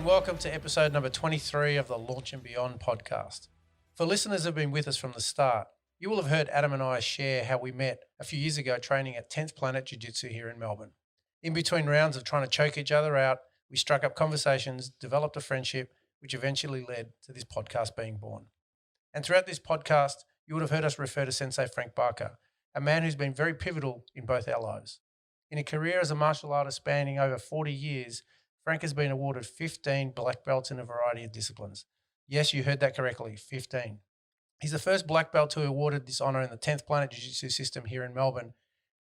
and welcome to episode number 23 of the Launch and Beyond podcast. For listeners who have been with us from the start, you will have heard Adam and I share how we met a few years ago training at 10th Planet Jiu-Jitsu here in Melbourne. In between rounds of trying to choke each other out, we struck up conversations, developed a friendship, which eventually led to this podcast being born. And throughout this podcast, you would have heard us refer to Sensei Frank Barca, a man who's been very pivotal in both our lives. In a career as a martial artist spanning over 40 years, Frank has been awarded 15 black belts in a variety of disciplines. Yes, you heard that correctly, 15. He's the first black belt to be awarded this honour in the 10th Planet Jiu-Jitsu system here in Melbourne,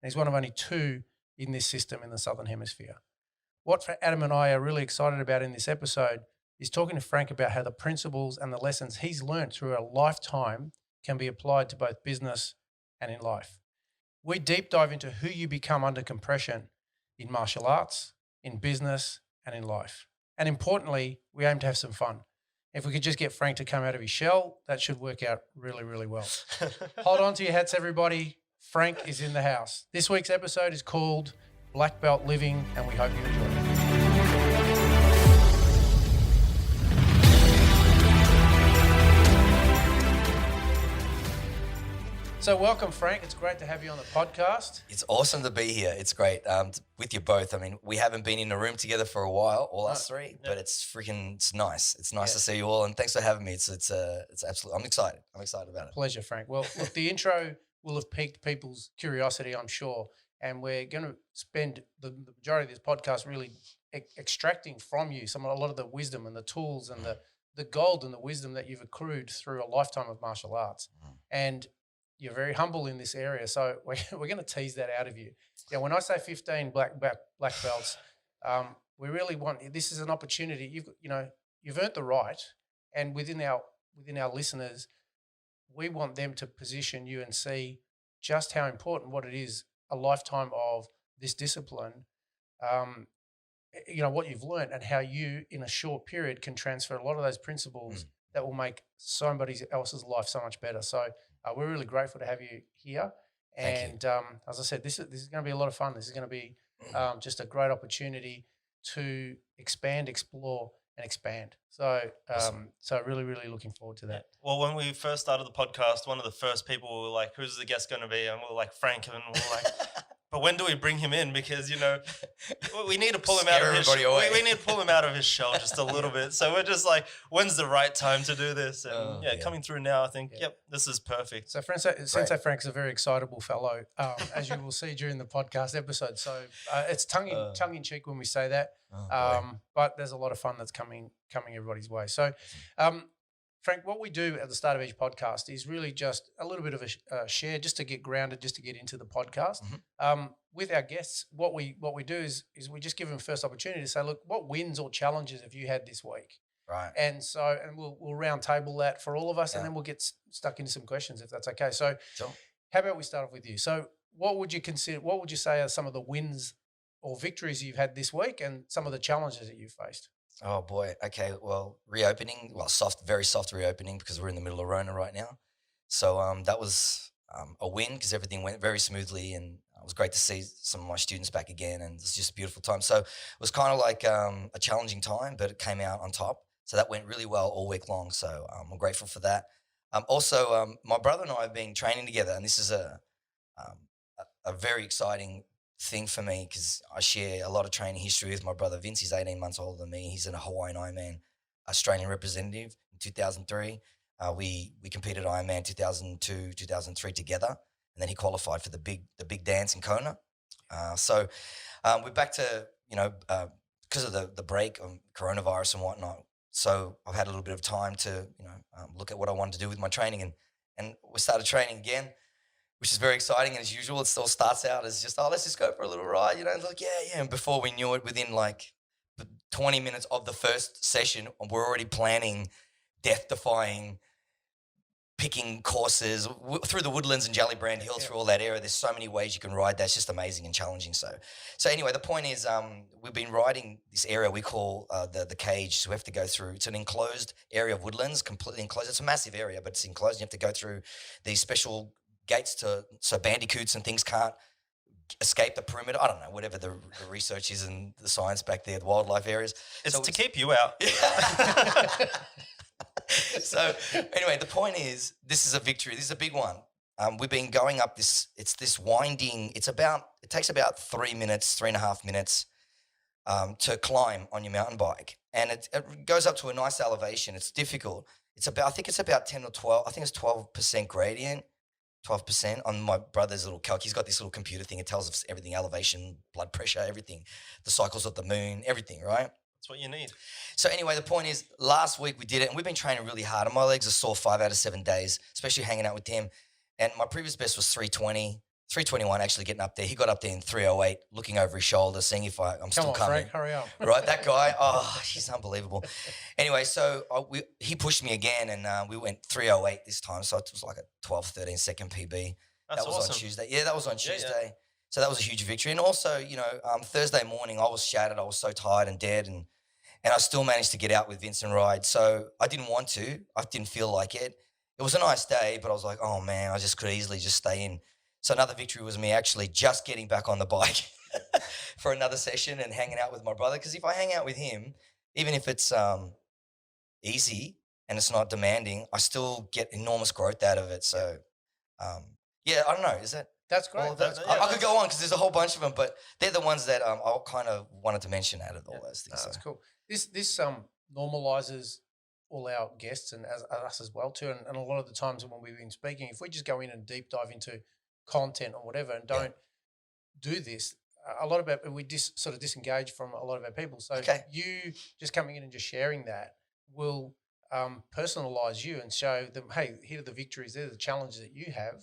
and he's one of only two in this system in the Southern Hemisphere. What Adam and I are really excited about in this episode is talking to Frank about how the principles and the lessons he's learned through a lifetime can be applied to both business and in life. We deep dive into who you become under compression in martial arts, in business, and in life. And importantly, we aim to have some fun. If we could just get Frank to come out of his shell, that should work out really, really well. Hold on to your hats, everybody. Frank is in the house. This week's episode is called Black Belt Living, and we hope you enjoy it. So welcome, Frank. It's great to have you on the podcast. It's awesome to be here. It's great with you both. I mean, we haven't been in a room together for a while, all us three, but it's nice. It's nice to see you all, and thanks for having me. It's absolutely. I'm excited about it. Pleasure, Frank. Well, look, the intro will have piqued people's curiosity, I'm sure, and we're going to spend the majority of this podcast really extracting from you a lot of the wisdom and the tools and the gold and the wisdom that you've accrued through a lifetime of martial arts. And you're very humble in this area, so we're going to tease that out of you. Yeah, when I say 15 black belts, we really want. This is an opportunity. You've earned the right, and within our listeners, we want them to position you and see just how important what it is, a lifetime of this discipline. What you've learned and how you, in a short period, can transfer a lot of those principles that will make somebody else's life so much better. So we're really grateful to have you here. And as I said, this is going to be a lot of fun. This is going to be just a great opportunity to expand, explore, and expand. So Awesome. So really, really looking forward to that. Well, when we first started the podcast, one of the first people were like, who's the guest going to be? And we were like, Frank. And we were like, but when do we bring him in? Because, we need to pull him out of his we need to pull him out of his shell just a little bit. So we're just like, when's the right time to do this? And coming through now, I think, this is perfect. So Sensei Frank is a very excitable fellow, as you will see during the podcast episode. So it's tongue in cheek when we say that, but there's a lot of fun that's coming everybody's way. So, Frank, what we do at the start of each podcast is really just a little bit of a share, just to get grounded, just to get into the podcast. With our guests, what we do is we just give them first opportunity to say, look, what wins or challenges have you had this week? Right. And we'll round table that for all of us, and then we'll get stuck into some questions if that's okay. So, Sure. How about we start off with you? So, what would you say are some of the wins or victories you've had this week, and some of the challenges that you've faced? Oh boy. Okay. Well, reopening. Well, very soft reopening because we're in the middle of Rona right now. So that was a win because everything went very smoothly, and it was great to see some of my students back again, and it's just a beautiful time. So it was kind of like a challenging time, but it came out on top. So that went really well all week long. So I'm grateful for that. Also, my brother and I have been training together, and this is a very exciting thing for me because I share a lot of training history with my brother Vince. He's 18 months older than me. He's in a Hawaiian Ironman Australian representative in 2003. We competed Ironman 2002, 2003 together, and then he qualified for the big dance in Kona. So we're back to because of the break of coronavirus and whatnot. So I've had a little bit of time to look at what I wanted to do with my training, and we started training again, which is very exciting. And as usual, it still starts out as just, let's just go for a little ride, and like, yeah. And before we knew it, within like 20 minutes of the first session, we're already planning death-defying, picking courses through the Woodlands and Jellybrand Hill, through all that area. There's so many ways you can ride. That's just amazing and challenging. So anyway, the point is we've been riding this area we call the cage. So we have to go through, it's an enclosed area of Woodlands, completely enclosed. It's a massive area, but it's enclosed. You have to go through these special gates so bandicoots and things can't escape the perimeter. I don't know, whatever the research is and the science back there, the wildlife areas. It's to keep you out. So anyway, the point is, this is a victory. This is a big one. We've been going up this. It's this winding. It takes about 3.5 minutes to climb on your mountain bike, and it goes up to a nice elevation. It's difficult. I think it's about 10 or 12. I think it's 12% gradient. 12% on my brother's little calc. He's got this little computer thing. It tells us everything: elevation, blood pressure, everything, the cycles of the moon, everything. Right. That's what you need. So anyway, the point is, last week we did it, and we've been training really hard, and my legs are sore 5 out of 7 days, especially hanging out with him. And my previous best was 320, 321 actually getting up there. He got up there in 308, looking over his shoulder, seeing if I'm still coming. Frank, hurry up. Right, that guy, he's unbelievable. Anyway, so he pushed me again, and we went 308 this time, so it was like a 12, 13 second PB. That's that was awesome. on Tuesday. Yeah, that was on Tuesday. Yeah. So that was a huge victory. And also, Thursday morning, I was shattered. I was so tired and dead, and I still managed to get out with Vince and ride. So I didn't want to. I didn't feel like it. It was a nice day, but I was like, oh, man, I just could easily just stay in. So another victory was me actually just getting back on the bike for another session and hanging out with my brother. Because if I hang out with him, even if it's easy and it's not demanding, I still get enormous growth out of it. So, I don't know. Is that... That's great. I could go on because there's a whole bunch of them, but they're the ones that I kind of wanted to mention out of all those things. That's cool. This normalizes all our guests and us as well too. And a lot of the times when we've been speaking, if we just go in and deep dive into content or whatever and don't do this, a lot of we sort of disengage from a lot of our people. So you just coming in and just sharing that will personalize you and show them, hey, here are the victories, they're the challenges that you have.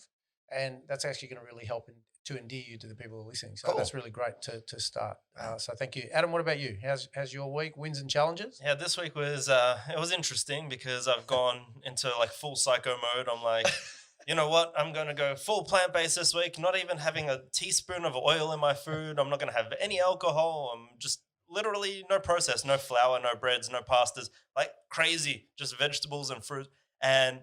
And that's actually going to really help to endear you to the people who are listening. So that's really great to start. So thank you. Adam, what about you? How's your week, wins and challenges? Yeah, this week was it was interesting because I've gone into like full psycho mode. I'm like, you know what? I'm going to go full plant-based this week, not even having a teaspoon of oil in my food. I'm not going to have any alcohol. I'm just literally no processed, no flour, no breads, no pastas, like crazy, just vegetables and fruit. And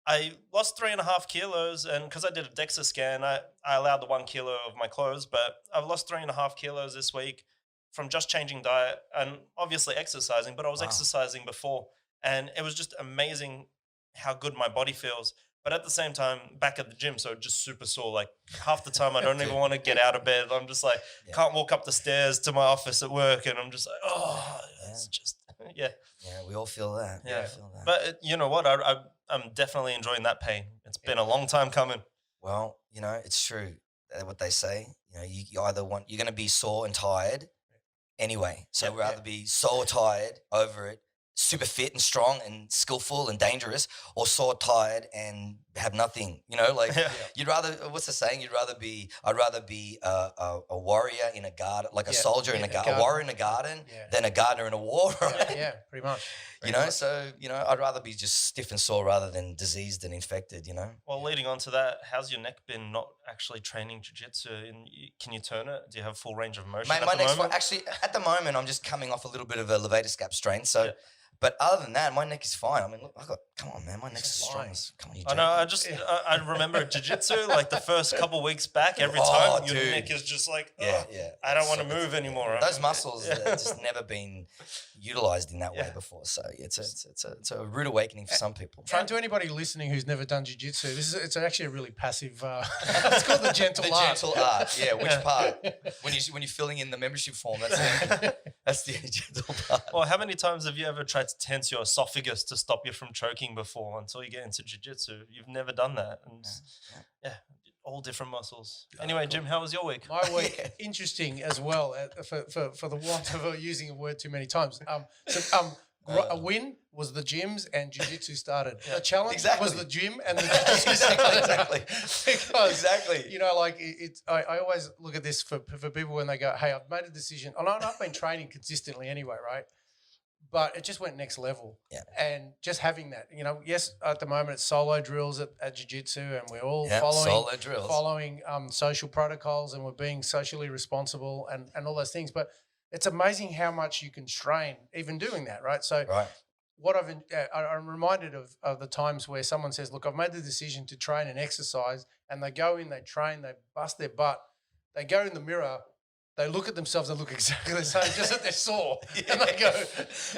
I lost 3.5 kilos, and because I did a DEXA scan, I allowed the 1 kilo of my clothes, but I've lost 3.5 kilos this week from just changing diet and obviously exercising, but I was exercising before, and it was just amazing how good my body feels. But at the same time, back at the gym, so just super sore. Like half the time I don't even want to get out of bed. I'm just like, can't walk up the stairs to my office at work, and I'm just like, it's just, Yeah, we all feel that. Yeah, feel that. But you know what? I'm definitely enjoying that pain. It's been a long time coming. Well, it's true. What they say, you either you're going to be sore and tired anyway. So we'd rather be sore, tired over it, super fit and strong and skillful and dangerous, or sore, tired and have nothing. You'd rather, what's the saying? I'd rather be a warrior in a garden, like a soldier in a garden, a warrior in a garden than a gardener in a war. Right? Yeah, pretty much. I'd rather be just stiff and sore rather than diseased and infected, Well, leading on to that, how's your neck been not actually training jiu-jitsu? Can you turn it? Do you have full range of motion my neck's fine. Actually, at the moment, I'm just coming off a little bit of a levator scap strain. So, but other than that, my neck is fine. I mean, look, come on, man, my neck's as strong as, come on, you I know, I remember jiu-jitsu, like the first couple weeks back, every time your neck is just like, I don't want to move anymore. Those muscles have just never been utilized in that way before. So it's a rude awakening for some people. And to anybody listening who's never done jiu-jitsu, it's actually a really passive, it's called the gentle art. The gentle art, yeah. Which part? When you're filling in the membership form, that's the gentle part. Well, how many times have you ever tried to tense your esophagus to stop you from choking before until you get into jiu-jitsu? You've never done that. And all different muscles. Anyway, Jim, how was your week? My week, interesting as well, for the want of using a word too many times. A win was the gyms and jiu-jitsu started. The challenge was the gym and the jiu-jitsu started. Because, I always look at this for people when they go, hey, I've made a decision. And I've been training consistently anyway, right? But it just went next level. Yeah. And just having that, yes, at the moment it's solo drills at jiu-jitsu, and we're all following social protocols, and we're being socially responsible and all those things. But it's amazing how much you can strain even doing that, right? So what I'm reminded of the times where someone says, look, I've made the decision to train and exercise, and they go in, they train, they bust their butt, they go in the mirror, they look at themselves and look exactly the same, just that they're sore. And they go,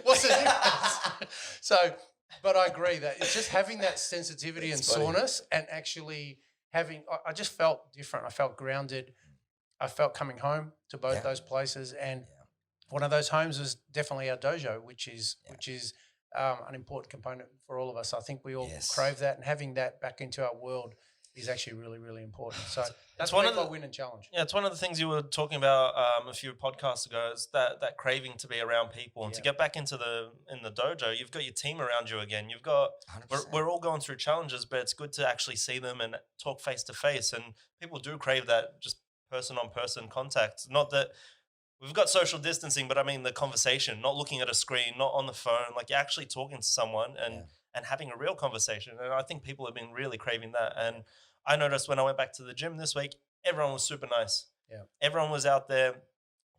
what's the difference? So, but I agree that it's just having that sensitivity and soreness and actually having, I just felt different. I felt grounded. I felt coming home to both those places. And one of those homes was definitely our dojo, which is an important component for all of us. I think we all crave that, and having that back into our world is actually really, really important. So that's one of the win and challenge. Yeah, it's one of the things you were talking about a few podcasts ago, is that craving to be around people and to get back into the dojo. You've got your team around you again. You've got we're all going through challenges, but it's good to actually see them and talk face to face. And people do crave that just person on person contact. Not that we've got social distancing, but I mean the conversation, not looking at a screen, not on the phone, like you're actually talking to someone and having a real conversation. And I think people have been really craving that. And I noticed when I went back to the gym this week, everyone was super nice. Yeah. Everyone was out there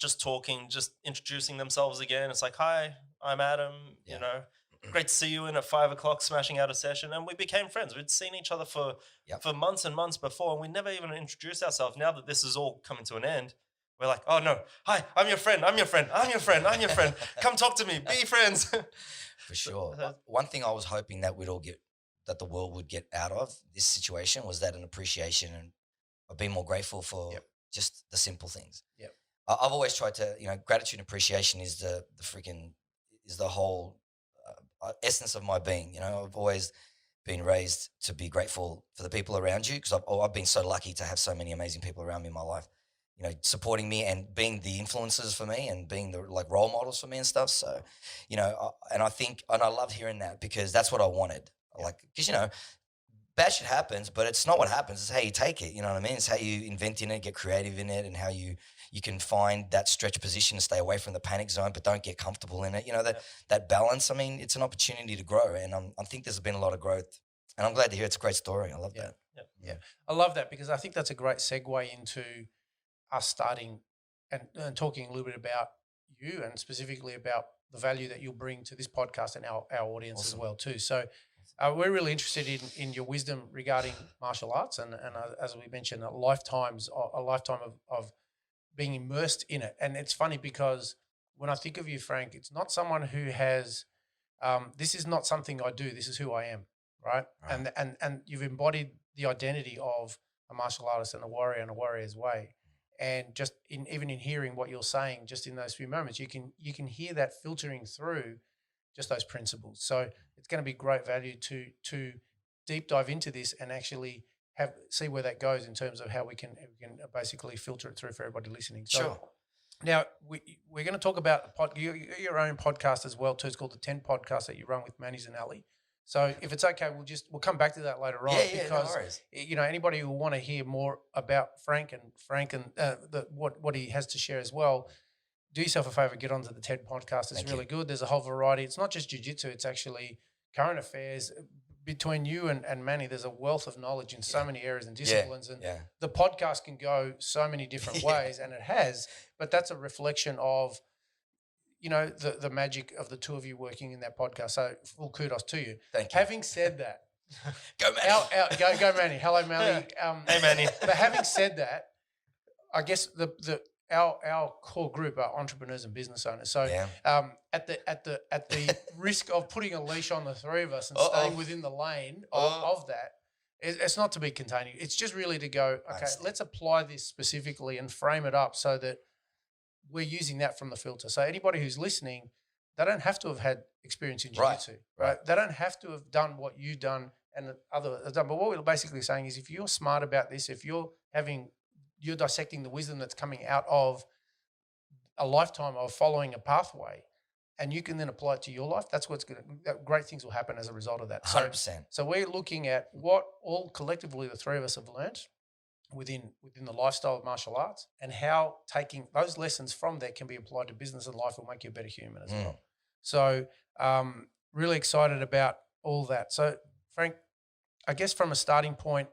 just talking, just introducing themselves again. It's like, hi, I'm Adam, you know, great to see you in at 5 o'clock, smashing out a session. And we became friends. We'd seen each other for months and months before, and we never even introduced ourselves. Now that this is all coming to an end, we're like, oh no, hi, I'm your friend, I'm your friend, I'm your friend, I'm your friend. Come talk to me, be friends. For sure. One thing I was hoping that that the world would get out of this situation was that an appreciation and of being more grateful for just the simple things. Yep. I've always tried to, gratitude and appreciation is the whole essence of my being. I've always been raised to be grateful for the people around you, because I've been so lucky to have so many amazing people around me in my life, supporting me and being the influencers for me and being the role models for me and stuff. So, and I love hearing that, because that's what I wanted. Because, bad shit happens, but it's not what happens. It's how you take it. You know what I mean? It's how you invent in it, get creative in it, and how you can find that stretch position to stay away from the panic zone, but don't get comfortable in it. That balance. I mean, it's an opportunity to grow, and I think there's been a lot of growth, and I'm glad to hear it's a great story. I love that. Yeah, I love that, because I think that's a great segue into us starting and talking a little bit about you, and specifically about the value that you'll bring to this podcast and our audience as well too. So we're really interested in your wisdom regarding martial arts, and as we mentioned, a lifetime of being immersed in it. And it's funny, because when I think of you, Frank, it's not someone who has this is not something I do, this is who I am, right? And you've embodied the identity of a martial artist and a warrior in a warrior's way. And just even in hearing what you're saying, just in those few moments, you can hear that filtering through just those principles. So it's going to be great value to deep dive into this and actually see where that goes in terms of how we can basically filter it through for everybody listening. So sure. Now we're going to talk about your own podcast as well too. It's called the 10 Podcast that you run with Manny's and Ali. So if it's okay, we'll come back to that later on, because anybody who will want to hear more about Frank and what he has to share as well, do yourself a favor, get onto the TED podcast. It's really good. There's a whole variety. It's not just jiu-jitsu, it's actually current affairs. Between you and Manny, there's a wealth of knowledge in so many areas and disciplines. And the podcast can go so many different ways, and it has, but that's a reflection of, the magic of the two of you working in that podcast. So full kudos to you. Thank you. Having said that, go Manny. Go Manny. Hello, Manny. Hey, Manny. But having said that, I guess our core group are entrepreneurs and business owners. So at the risk of putting a leash on the three of us and staying within the lane of that, it's not to be containing. It's just really to go, okay, let's apply this specifically and frame it up so that we're using that from the filter. So anybody who's listening, they don't have to have had experience in jiu-jitsu, right? They don't have to have done what you've done and others have done. But what we're basically saying is, if you're smart about this, if you're dissecting the wisdom that's coming out of a lifetime of following a pathway, and you can then apply it to your life, that's great things will happen as a result of that. 100%. So we're looking at what all collectively the three of us have learned within the lifestyle of martial arts, and how taking those lessons from there can be applied to business and life will make you a better human as well. So really excited about all that. So Frank, I guess from a starting point,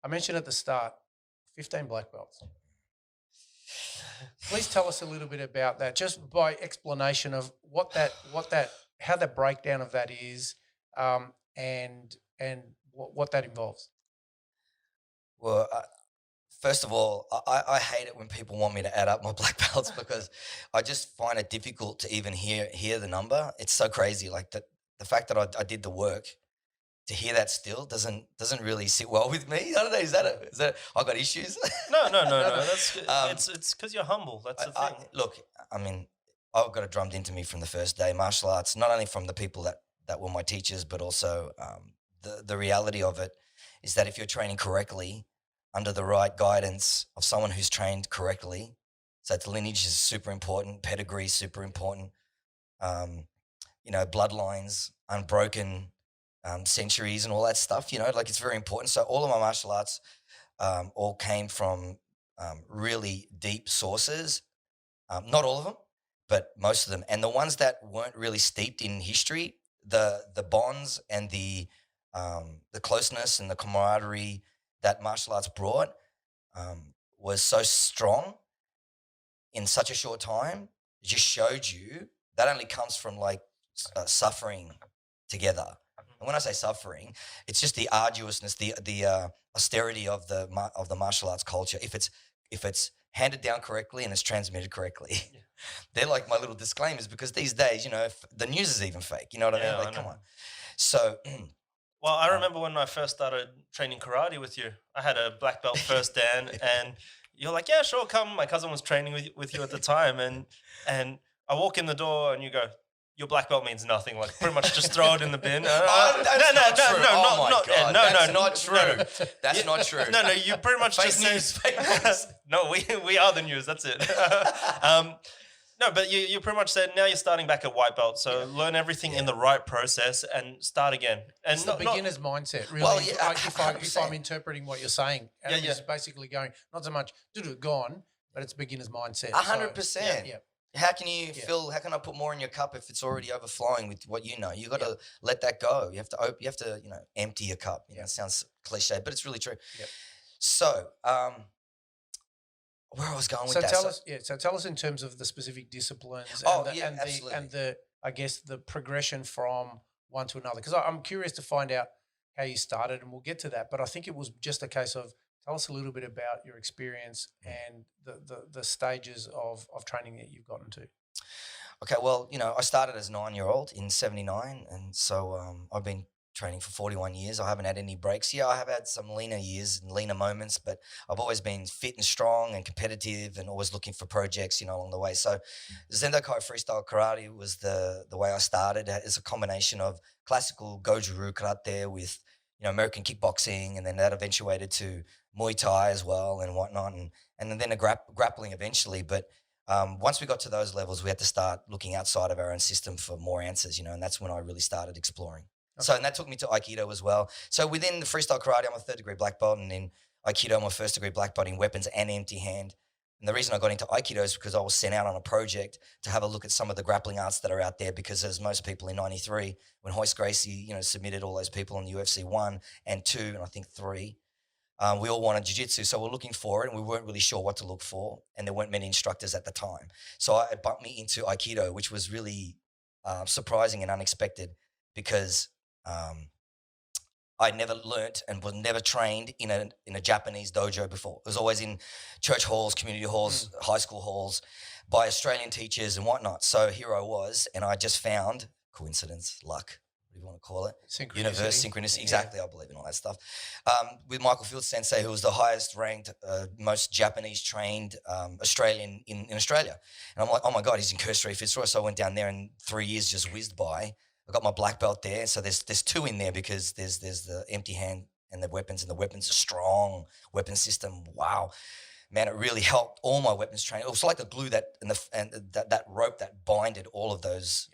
I mentioned at the start, 15 black belts. Please tell us a little bit about that, just by explanation of how that breakdown of that is, and what that involves. Well, First of all, I hate it when people want me to add up my black belts because I just find it difficult to even hear the number. It's so crazy. Like the fact that I did the work to hear that still doesn't really sit well with me. I don't know. Is that I got issues? No. That's good. It's because you're humble. That's the thing. Look, I mean, I've got it drummed into me from the first day. Martial arts, not only from the people that were my teachers, but also the reality of it is that if you're training correctly under the right guidance of someone who's trained correctly, so it's lineage is super important, pedigree is super important, bloodlines, unbroken centuries and all that stuff, like it's very important. So all of my martial arts all came from really deep sources, not all of them, but most of them. And the ones that weren't really steeped in history, the bonds and the closeness and the camaraderie that martial arts brought was so strong in such a short time. It just showed you that only comes from like suffering together. And when I say suffering, it's just the arduousness, the austerity of the martial arts culture. If it's handed down correctly and it's transmitted correctly, they're like my little disclaimers, because these days, if the news is even fake. You know what I mean? Like, come on. So. Well, I remember when I first started training karate with you, I had a black belt first dan, and you're like, yeah, sure, come. My cousin was training with you at the time, and I walk in the door and you go, your black belt means nothing. Like, pretty much just throw it in the bin. That's not true. That's not true. No, you pretty much fake news. No, we are the news. That's it. No, but you pretty much said now you're starting back at white belt, so learn everything in the right process and start again. And it's the beginner's mindset, really. Well, if I'm interpreting what you're saying, it's basically going, not so much gone, but it's beginner's mindset. 100%. Yeah. How can you feel? How can I put more in your cup if it's already overflowing with what you know? You got to let that go. You have to empty your cup. It sounds cliche, but it's really true. Yep. So, where I was going with that. So tell us in terms of the specific disciplines absolutely. and the I guess the progression from one to another. Because I'm curious to find out how you started, and we'll get to that. But I think it was just a case of tell us a little bit about your experience and the stages of training that you've gotten to. Okay, well, I started as a 9-year-old in '79, and so I've been training for 41 years. I haven't had any breaks. Yeah, I have had some leaner years and leaner moments, but I've always been fit and strong and competitive and always looking for projects, along the way. So Zendokai freestyle karate was the way I started. It's a combination of classical Goju-ryu karate with, American kickboxing, and then that eventuated to Muay Thai as well and whatnot, and then a grappling eventually. But once we got to those levels, we had to start looking outside of our own system for more answers, and that's when I really started exploring. Okay. So, and that took me to Aikido as well. So within the freestyle karate, I'm a 3rd degree black belt, and in Aikido, I'm a 1st degree black belt in weapons and empty hand. And the reason I got into Aikido is because I was sent out on a project to have a look at some of the grappling arts that are out there, because as most people in '93, when Hoist Gracie, submitted all those people in the UFC 1 and 2, and I think 3, we all wanted jiu-jitsu. So we're looking for it, and we weren't really sure what to look for. And there weren't many instructors at the time. So it bumped me into Aikido, which was really surprising and unexpected, because I never learnt and was never trained in a Japanese dojo before. It was always in church halls, community halls, high school halls, by Australian teachers and whatnot. So here I was, and I just found coincidence, luck, whatever you want to call it, universe, synchronicity. Exactly, I believe in all that stuff. With Michael Fields Sensei, who was the highest ranked, most Japanese trained Australian in Australia, and I'm like, oh my God, he's in Cursory Fitzroy. So I went down there, and 3 years just whizzed by. I got my black belt there. So there's 2 in there, because there's the empty hand and the weapons are strong weapon system. Wow, man, it really helped all my weapons training. It was like a glue that rope that binded all of those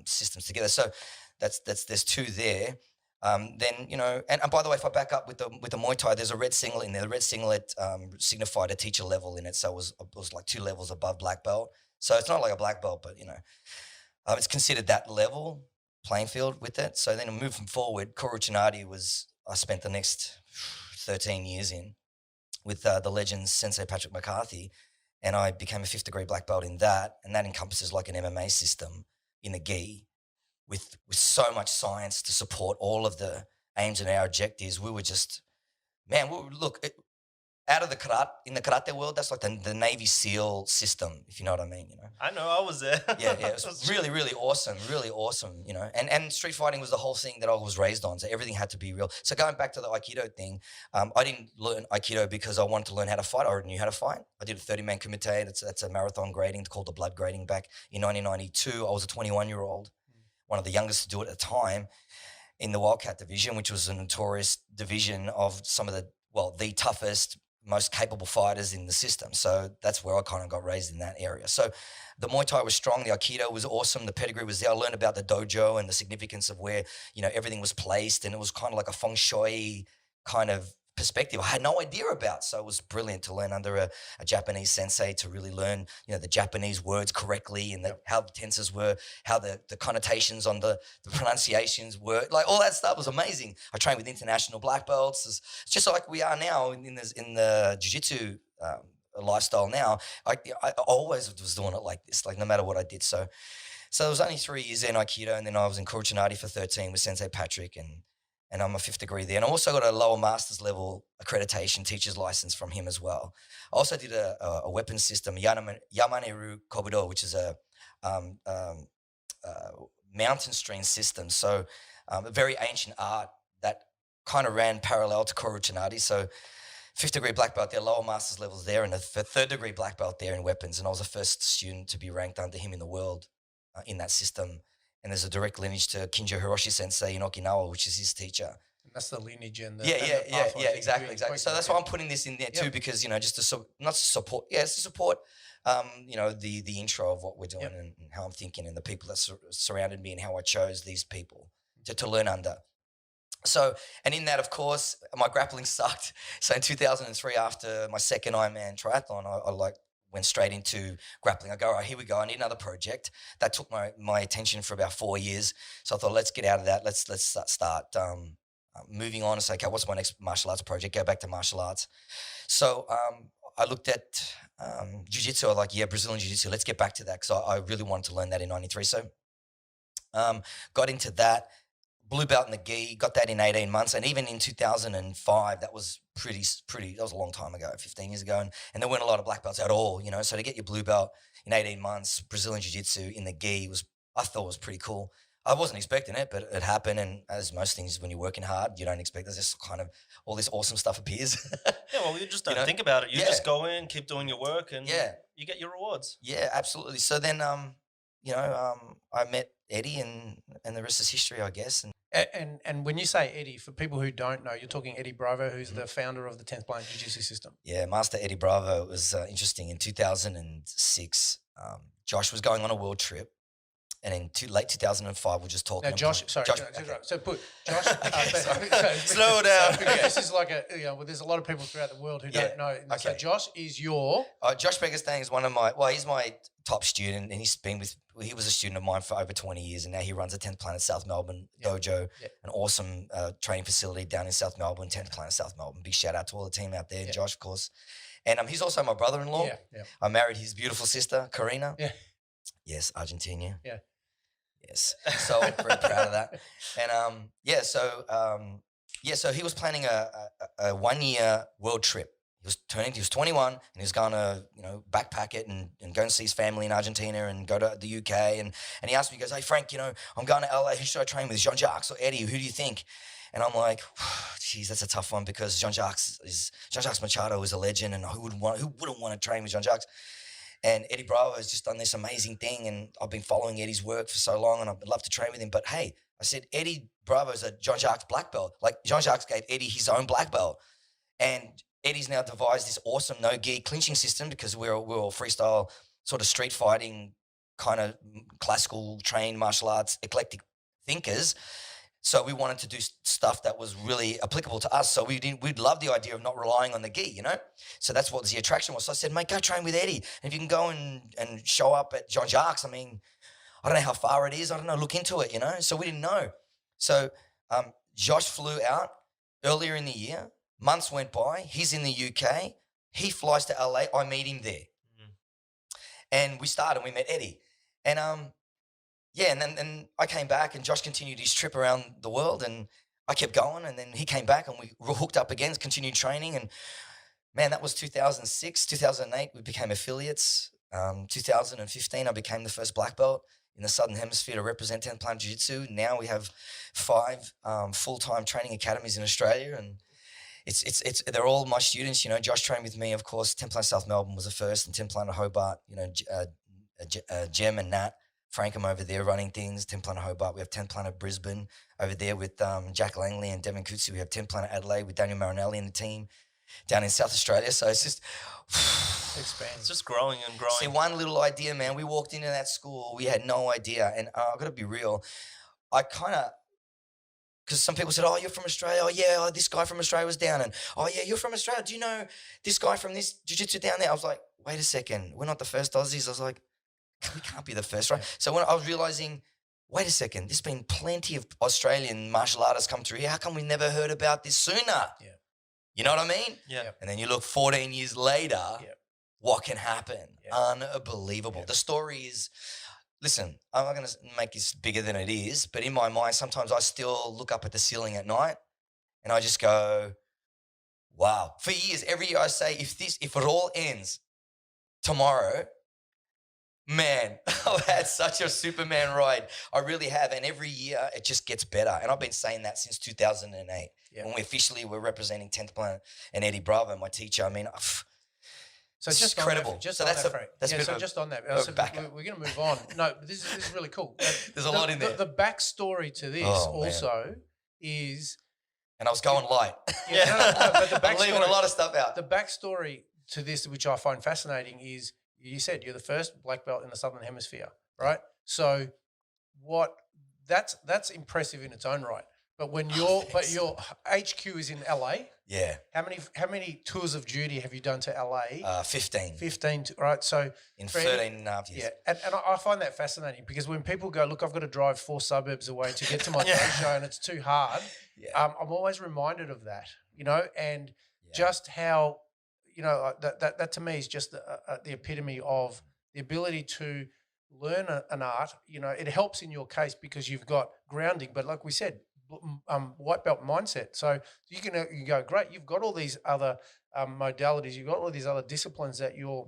systems together. So there's 2 there. Then and by the way, if I back up with the Muay Thai, there's a red singlet in there. The red singlet signified a teacher level in it, so it was like 2 levels above black belt. So it's not like a black belt, but it's considered that level playing field with it. So then moving forward, Koruchinati I spent the next 13 years in with the legends Sensei Patrick McCarthy, and I became a 5th degree black belt in that, and that encompasses like an MMA system in a gi with so much science to support all of the aims and our objectives. We were just, man, out of the karate world, that's like the Navy SEAL system, if you know what I mean, you know. I know, I was there. Yeah, it was really, really awesome, you know. And street fighting was the whole thing that I was raised on, so everything had to be real. So going back to the Aikido thing, I didn't learn Aikido because I wanted to learn how to fight. I already knew how to fight. I did a 30-man kumite. That's a marathon grading. It's called the blood grading. Back in 1992, I was a 21-year-old, one of the youngest to do it at the time, in the Wildcat division, which was a notorious division of some of the toughest, most capable fighters in the system. So that's where I kind of got raised in that area. So the Muay Thai was strong. The Aikido was awesome. The pedigree was there. I learned about the dojo and the significance of where, you know, everything was placed. And it was kind of like a feng shui kind of perspective I had no idea about. So it was brilliant to learn under a Japanese sensei, to really learn, you know, the Japanese words correctly, and how the tenses were, how the connotations on the pronunciations were, like all that stuff was amazing. I trained with international black belts. It's just like we are now in the jiu-jitsu lifestyle now. I always was doing it like this, like no matter what I did. So it was only 3 years in Aikido, and then I was in Kuruchinati for 13 with Sensei Patrick, and I'm a 5th degree there. And I also got a lower master's level accreditation, teacher's license from him as well. I also did a weapons system, Yamaneru Kobudo, which is a mountain stream system. So a very ancient art that kind of ran parallel to Kuruchinati. So 5th degree black belt there, lower master's levels there, and a 3rd degree black belt there in weapons. And I was the first student to be ranked under him in the world in that system. And there's a direct lineage to Kinjo Hiroshi Sensei in Okinawa, which is his teacher. And that's the lineage and the exactly. So that's why I'm putting this in there too, because, you know, just to not to support, it's to support, you know, the intro of what we're doing and how I'm thinking, and the people that surrounded me, and how I chose these people to learn under. So, and in that, of course, my grappling sucked. So in 2003, after my second Ironman triathlon, I went straight into grappling. I go, all right, here we go. I need another project. That took my attention for about 4 years. So I thought, let's get out of that. Let's start moving on and say, okay, what's my next martial arts project? Go back to martial arts. So I looked at jiu-jitsu. I was like, Brazilian jiu-jitsu. Let's get back to that, because I really wanted to learn that in 93. So got into that. Blue belt in the gi, got that in 18 months. And even in 2005, that was pretty, that was a long time ago, 15 years ago. And there weren't a lot of black belts at all, you know. So to get your blue belt in 18 months, Brazilian jiu-jitsu in the gi I thought was pretty cool. I wasn't expecting it, but it happened. And as most things, when you're working hard, you don't expect there's just kind of all this awesome stuff appears. Well, you just don't think about it. You just go in, keep doing your work, and you get your rewards. Yeah, absolutely. So then, I met Eddie, and the rest is history, I guess. And when you say Eddie, for people who don't know, you're talking Eddie Bravo, who's the founder of the 10th Planet Jiu-Jitsu system. Yeah, Master Eddie Bravo. It was interesting. In 2006, Josh was going on a world trip. And in late 2005, we're just talking. Now, Josh, so put Josh. Slow down. This is like there's a lot of people throughout the world who don't know. Okay. So Josh is Josh Beggerstein is he's my top student, and he was a student of mine for over 20 years, and now he runs a 10th Planet South Melbourne dojo, an awesome training facility down in South Melbourne, 10th Planet South Melbourne. Big shout out to all the team out there, and Josh, of course. And he's also my brother-in-law. I married his beautiful sister, Karina. Yeah. Yes, Argentina. Yeah. Yes. So I'm very proud of that. And so he was planning a 1-year world trip. He was 21, and he was going to, backpack it and go and see his family in Argentina and go to the UK. And he asked me, he goes, hey, Frank, I'm going to LA. Who should I train with? Jean-Jacques or Eddie? Who do you think? And I'm like, geez, that's a tough one, because Jean-Jacques Machado is a legend, and who wouldn't want to train with Jean-Jacques? And Eddie Bravo has just done this amazing thing, and I've been following Eddie's work for so long, and I'd love to train with him. But hey, I said, Eddie Bravo's a Jean-Jacques black belt. Like, Jean-Jacques gave Eddie his own black belt. And Eddie's now devised this awesome no-gi clinching system, because we're all freestyle, sort of street fighting, kind of classical trained martial arts, eclectic thinkers. So we wanted to do stuff that was really applicable to us. So we'd love the idea of not relying on the gi, So that's what the attraction was. So I said, mate, go train with Eddie. And if you can go and show up at Jean-Jacques, I don't know how far it is. I don't know, look into it, So we didn't know. So Josh flew out earlier in the year. Months went by. He's in the UK. He flies to LA. I meet him there. Mm-hmm. And we met Eddie. And and then I came back, and Josh continued his trip around the world, and I kept going, and then he came back, and we hooked up again, continued training, and Man, that was 2006, 2008. We became affiliates. 2015, I became the first black belt in the Southern Hemisphere to represent 10th Planet Jiu-Jitsu. Now we have 5 full-time training academies in Australia, and they're all my students. You know, Josh trained with me, of course. 10th Planet South Melbourne was the first, and 10th Planet Hobart. You know, Jem and Nat, Frank, I'm over there running things. 10th Planet Hobart. We have 10th Planet Brisbane over there with Jack Langley and Devin Kutsu. We have 10th Planet Adelaide with Daniel Marinelli and the team down in South Australia. So it's just expands. It's just growing and growing. See, one little idea, man. We walked into that school. We had no idea. And I've got to be real. I kind of, because some people said, oh, you're from Australia. Oh, yeah, this guy from Australia was down. And, oh, yeah, you're from Australia. Do you know this guy from this jiu-jitsu down there? I was like, wait a second. We're not the first Aussies. I was like, we can't be the first, right? So when I was realizing, wait a second, there's been plenty of Australian martial artists come through here. How come we never heard about this sooner? Yeah. You know what I mean? Yeah. And then you look 14 years later, what can happen? Unbelievable. The story is, listen, I'm not going to make this bigger than it is, but in my mind, sometimes I still look up at the ceiling at night and I just go, wow. For years, every year I say, if it all ends tomorrow, man, I've had such a Superman ride. I really have. And every year it just gets better. And I've been saying that since 2008. When we officially were representing 10th Planet and Eddie Bravo, my teacher. I mean, so it's just incredible. On that, just so on that's that, Frank. Just on that. We're going to move on. No, but this is really cool. There's a lot in there. The backstory to this also is... And I was going light. But the I'm leaving a lot of stuff out. The backstory to this, which I find fascinating, is you said you're the first black belt in the Southern Hemisphere, right? So that's impressive in its own right. But when your HQ is in LA, how many tours of duty have you done to LA? 15. 15, right? So in 13 and a half years. Yeah, and I find that fascinating because when people go, look, I've got to drive 4 suburbs away to get to my trade show and it's too hard. I'm always reminded of that, you know, and just how, you know, that to me is just the epitome of the ability to learn an art. You know, it helps in your case because you've got grounding, but like we said, white belt mindset. So you can go, great, you've got all these other modalities, you've got all these other disciplines that you're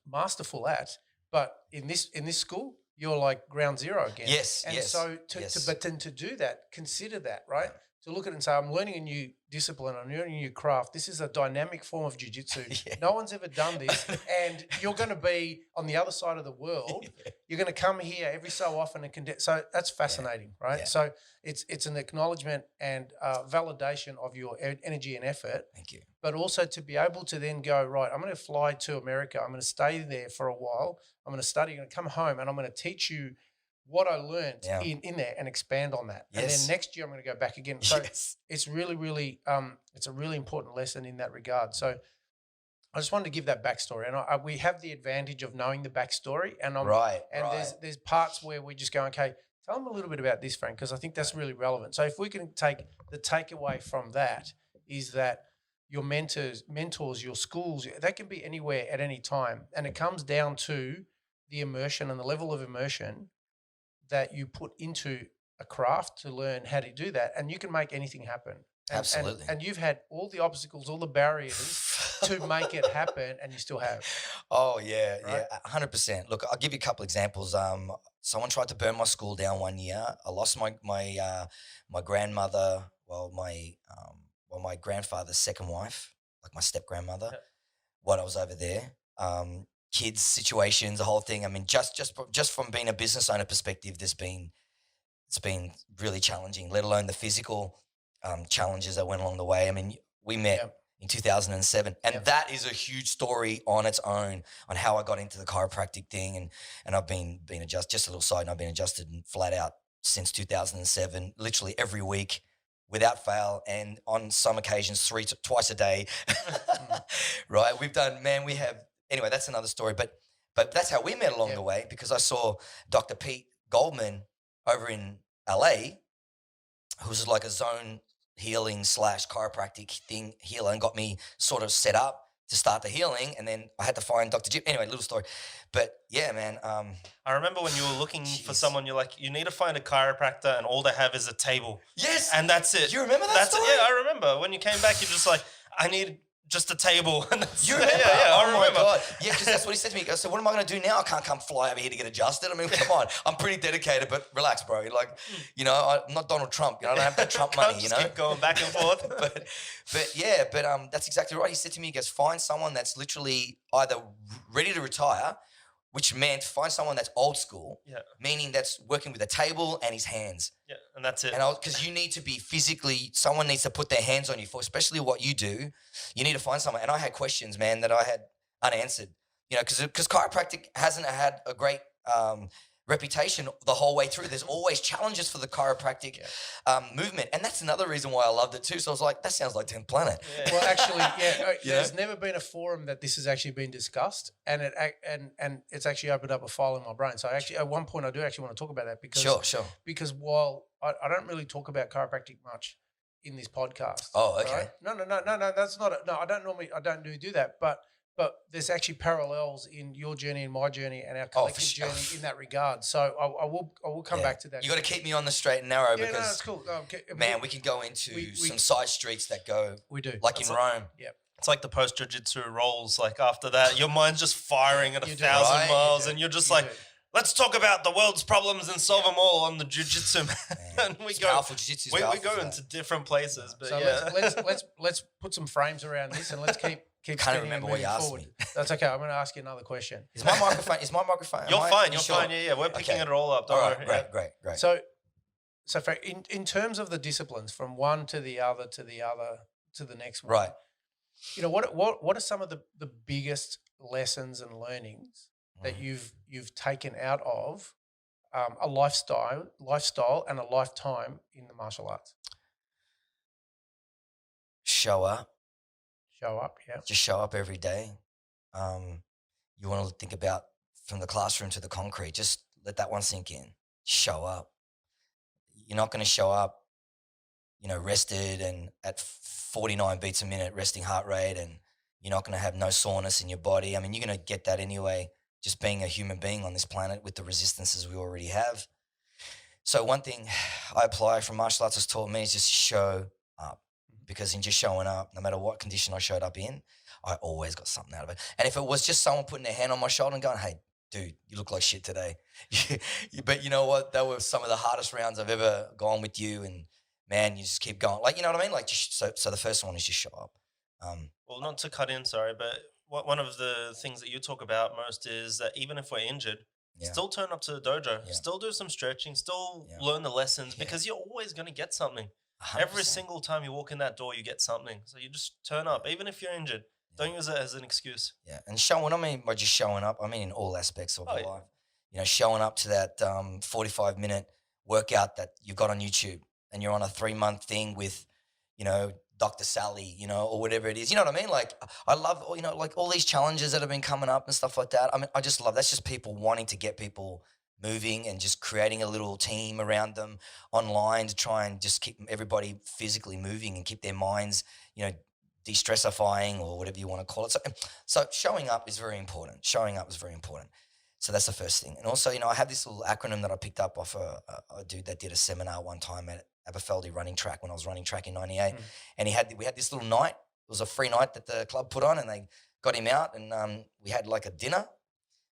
masterful at, but in this school, you're like ground zero again. So but then to do that, consider that, right? Yeah. To look at it and say, I'm learning a new discipline, I'm learning a new craft. This is a dynamic form of jiu-jitsu. No one's ever done this. And you're going to be on the other side of the world. You're going to come here every so often and so that's fascinating, right? Yeah. So it's an acknowledgement and validation of your energy and effort. Thank you. But also to be able to then go, right, I'm going to fly to America. I'm going to stay there for a while. I'm going to study. I'm going to come home and I'm going to teach you what I learned in there and expand on that. And then next year I'm going to go back again. So it's really, really, it's a really important lesson in that regard. So I just wanted to give that backstory. And we have the advantage of knowing the backstory. And there's parts where we just go, okay, tell them a little bit about this, Frank, because I think that's really relevant. So if we can take the takeaway from that is that your mentors, your schools, that can be anywhere at any time. And it comes down to the immersion and the level of immersion that you put into a craft to learn how to do that, and you can make anything happen. Absolutely. And you've had all the obstacles, all the barriers to make it happen, and you still have. Oh, yeah, right? 100%. Look, I'll give you a couple examples. Someone tried to burn my school down one year. I lost my grandmother, my grandfather's second wife, like my step-grandmother, when I was over there. Kids, situations, the whole thing. I mean, just from being a business owner perspective, it's been really challenging, let alone the physical challenges that went along the way. I mean, we met in 2007, and that is a huge story on its own on how I got into the chiropractic thing, and I've been adjusted. Just a little side, and I've been adjusted flat out since 2007, literally every week, without fail, and on some occasions twice a day. Right? Anyway, that's another story, but that's how we met along the way, because I saw Dr. Pete Goldman over in LA, who was like a zone healing / chiropractic thing healer, and got me sort of set up to start the healing, and then I had to find Dr. Jim. Anyway, little story. But yeah, man. I remember when you were looking for someone, you're like, you need to find a chiropractor, and all they have is a table. Yes. And that's it. Do you remember that story? Yeah, I remember. When you came back, you're just like, I need just a table. And You remember? I Oh remember. my God. Yeah, because that's what he said to me. He goes, so what am I going to do now? I can't come fly over here to get adjusted. I mean, come on. I'm pretty dedicated, but relax, bro. Like, you know, I'm not Donald Trump. You know, I don't have that Trump money, you know. Keep going back and forth. but that's exactly right. He said to me, he goes, find someone that's literally either ready to retire, which meant find someone that's old school, meaning that's working with a table and his hands. Yeah, and that's it. And because you need to be physically, someone needs to put their hands on you for, especially what you do. You need to find someone. And I had questions, man, that I had unanswered. You know, because chiropractic hasn't had a great reputation the whole way through. There's always challenges for the chiropractic movement, and that's another reason why I loved it too. So I was like, that sounds like 10th Planet. Yeah. Well, actually, there's never been a forum that this has actually been discussed, and it's actually opened up a file in my brain. So actually, at one point, I do actually want to talk about that because Sure. Because while I don't really talk about chiropractic much in this podcast. Oh, okay. Right? No. That's not it. No, I don't do that, but there's actually parallels in your journey and my journey and our collective journey in that regard. So I will come back to that. You got to keep me on the straight and narrow because that's cool. Man, we can go into some side streets that go. We do like in Rome. Yeah. It's like the post-jiu-jitsu rolls. Like after that, your mind's just firing at 1,000 miles, and you're just like, let's talk about the world's problems and solve them all on the jiu-jitsu. And we go into different places. But so let's put some frames around this and let's keep. Can't remember what you asked me. That's okay. I'm going to ask you another question. Is my microphone? You're fine. Yeah. We're picking it all up. All right. Great. So Frank, in terms of the disciplines, from one to the other to the next one, right? You know, what are some of the biggest lessons and learnings that you've taken out of a lifestyle and a lifetime in the martial arts? Show up. Just show up every day. You want to think about from the classroom to the concrete. Just let that one sink in. Show up. You're not going to show up, you know, rested and at 49 beats a minute, resting heart rate, and you're not going to have no soreness in your body. I mean, you're going to get that anyway, just being a human being on this planet with the resistances we already have. So one thing I apply from martial arts has taught me is just show up. Because in just showing up, no matter what condition I showed up in, I always got something out of it. And if it was just someone putting their hand on my shoulder and going, hey, dude, you look like shit today. But you know what? That were some of the hardest rounds I've ever gone with you. And, man, you just keep going. Like, you know what I mean? Like, so the first one is just show up. Well, not to cut in, sorry, but one of the things that you talk about most is that even if we're injured, still turn up to the dojo, still do some stretching, still learn the lessons because you're always going to get something. 100%. Every single time you walk in that door, you get something. So you just turn up, even if you're injured. Don't use it as an excuse. Yeah, and showing, I mean, by just showing up, I mean in all aspects of your life. You know, showing up to that 45-minute workout that you've got on YouTube and you're on a 3-month thing with, you know, Dr. Sally, you know, or whatever it is. You know what I mean? Like, I love, you know, like all these challenges that have been coming up and stuff like that. I mean, I just love, that's just people wanting to get people moving and just creating a little team around them online to try and just keep everybody physically moving and keep their minds, you know, de-stressifying or whatever you want to call it. So showing up is very important. So that's the first thing. And also, you know, I have this little acronym that I picked up off a dude that did a seminar one time at Aberfeldy running track when I was running track in 98. And we had this little night. It was a free night that the club put on and they got him out and we had like a dinner.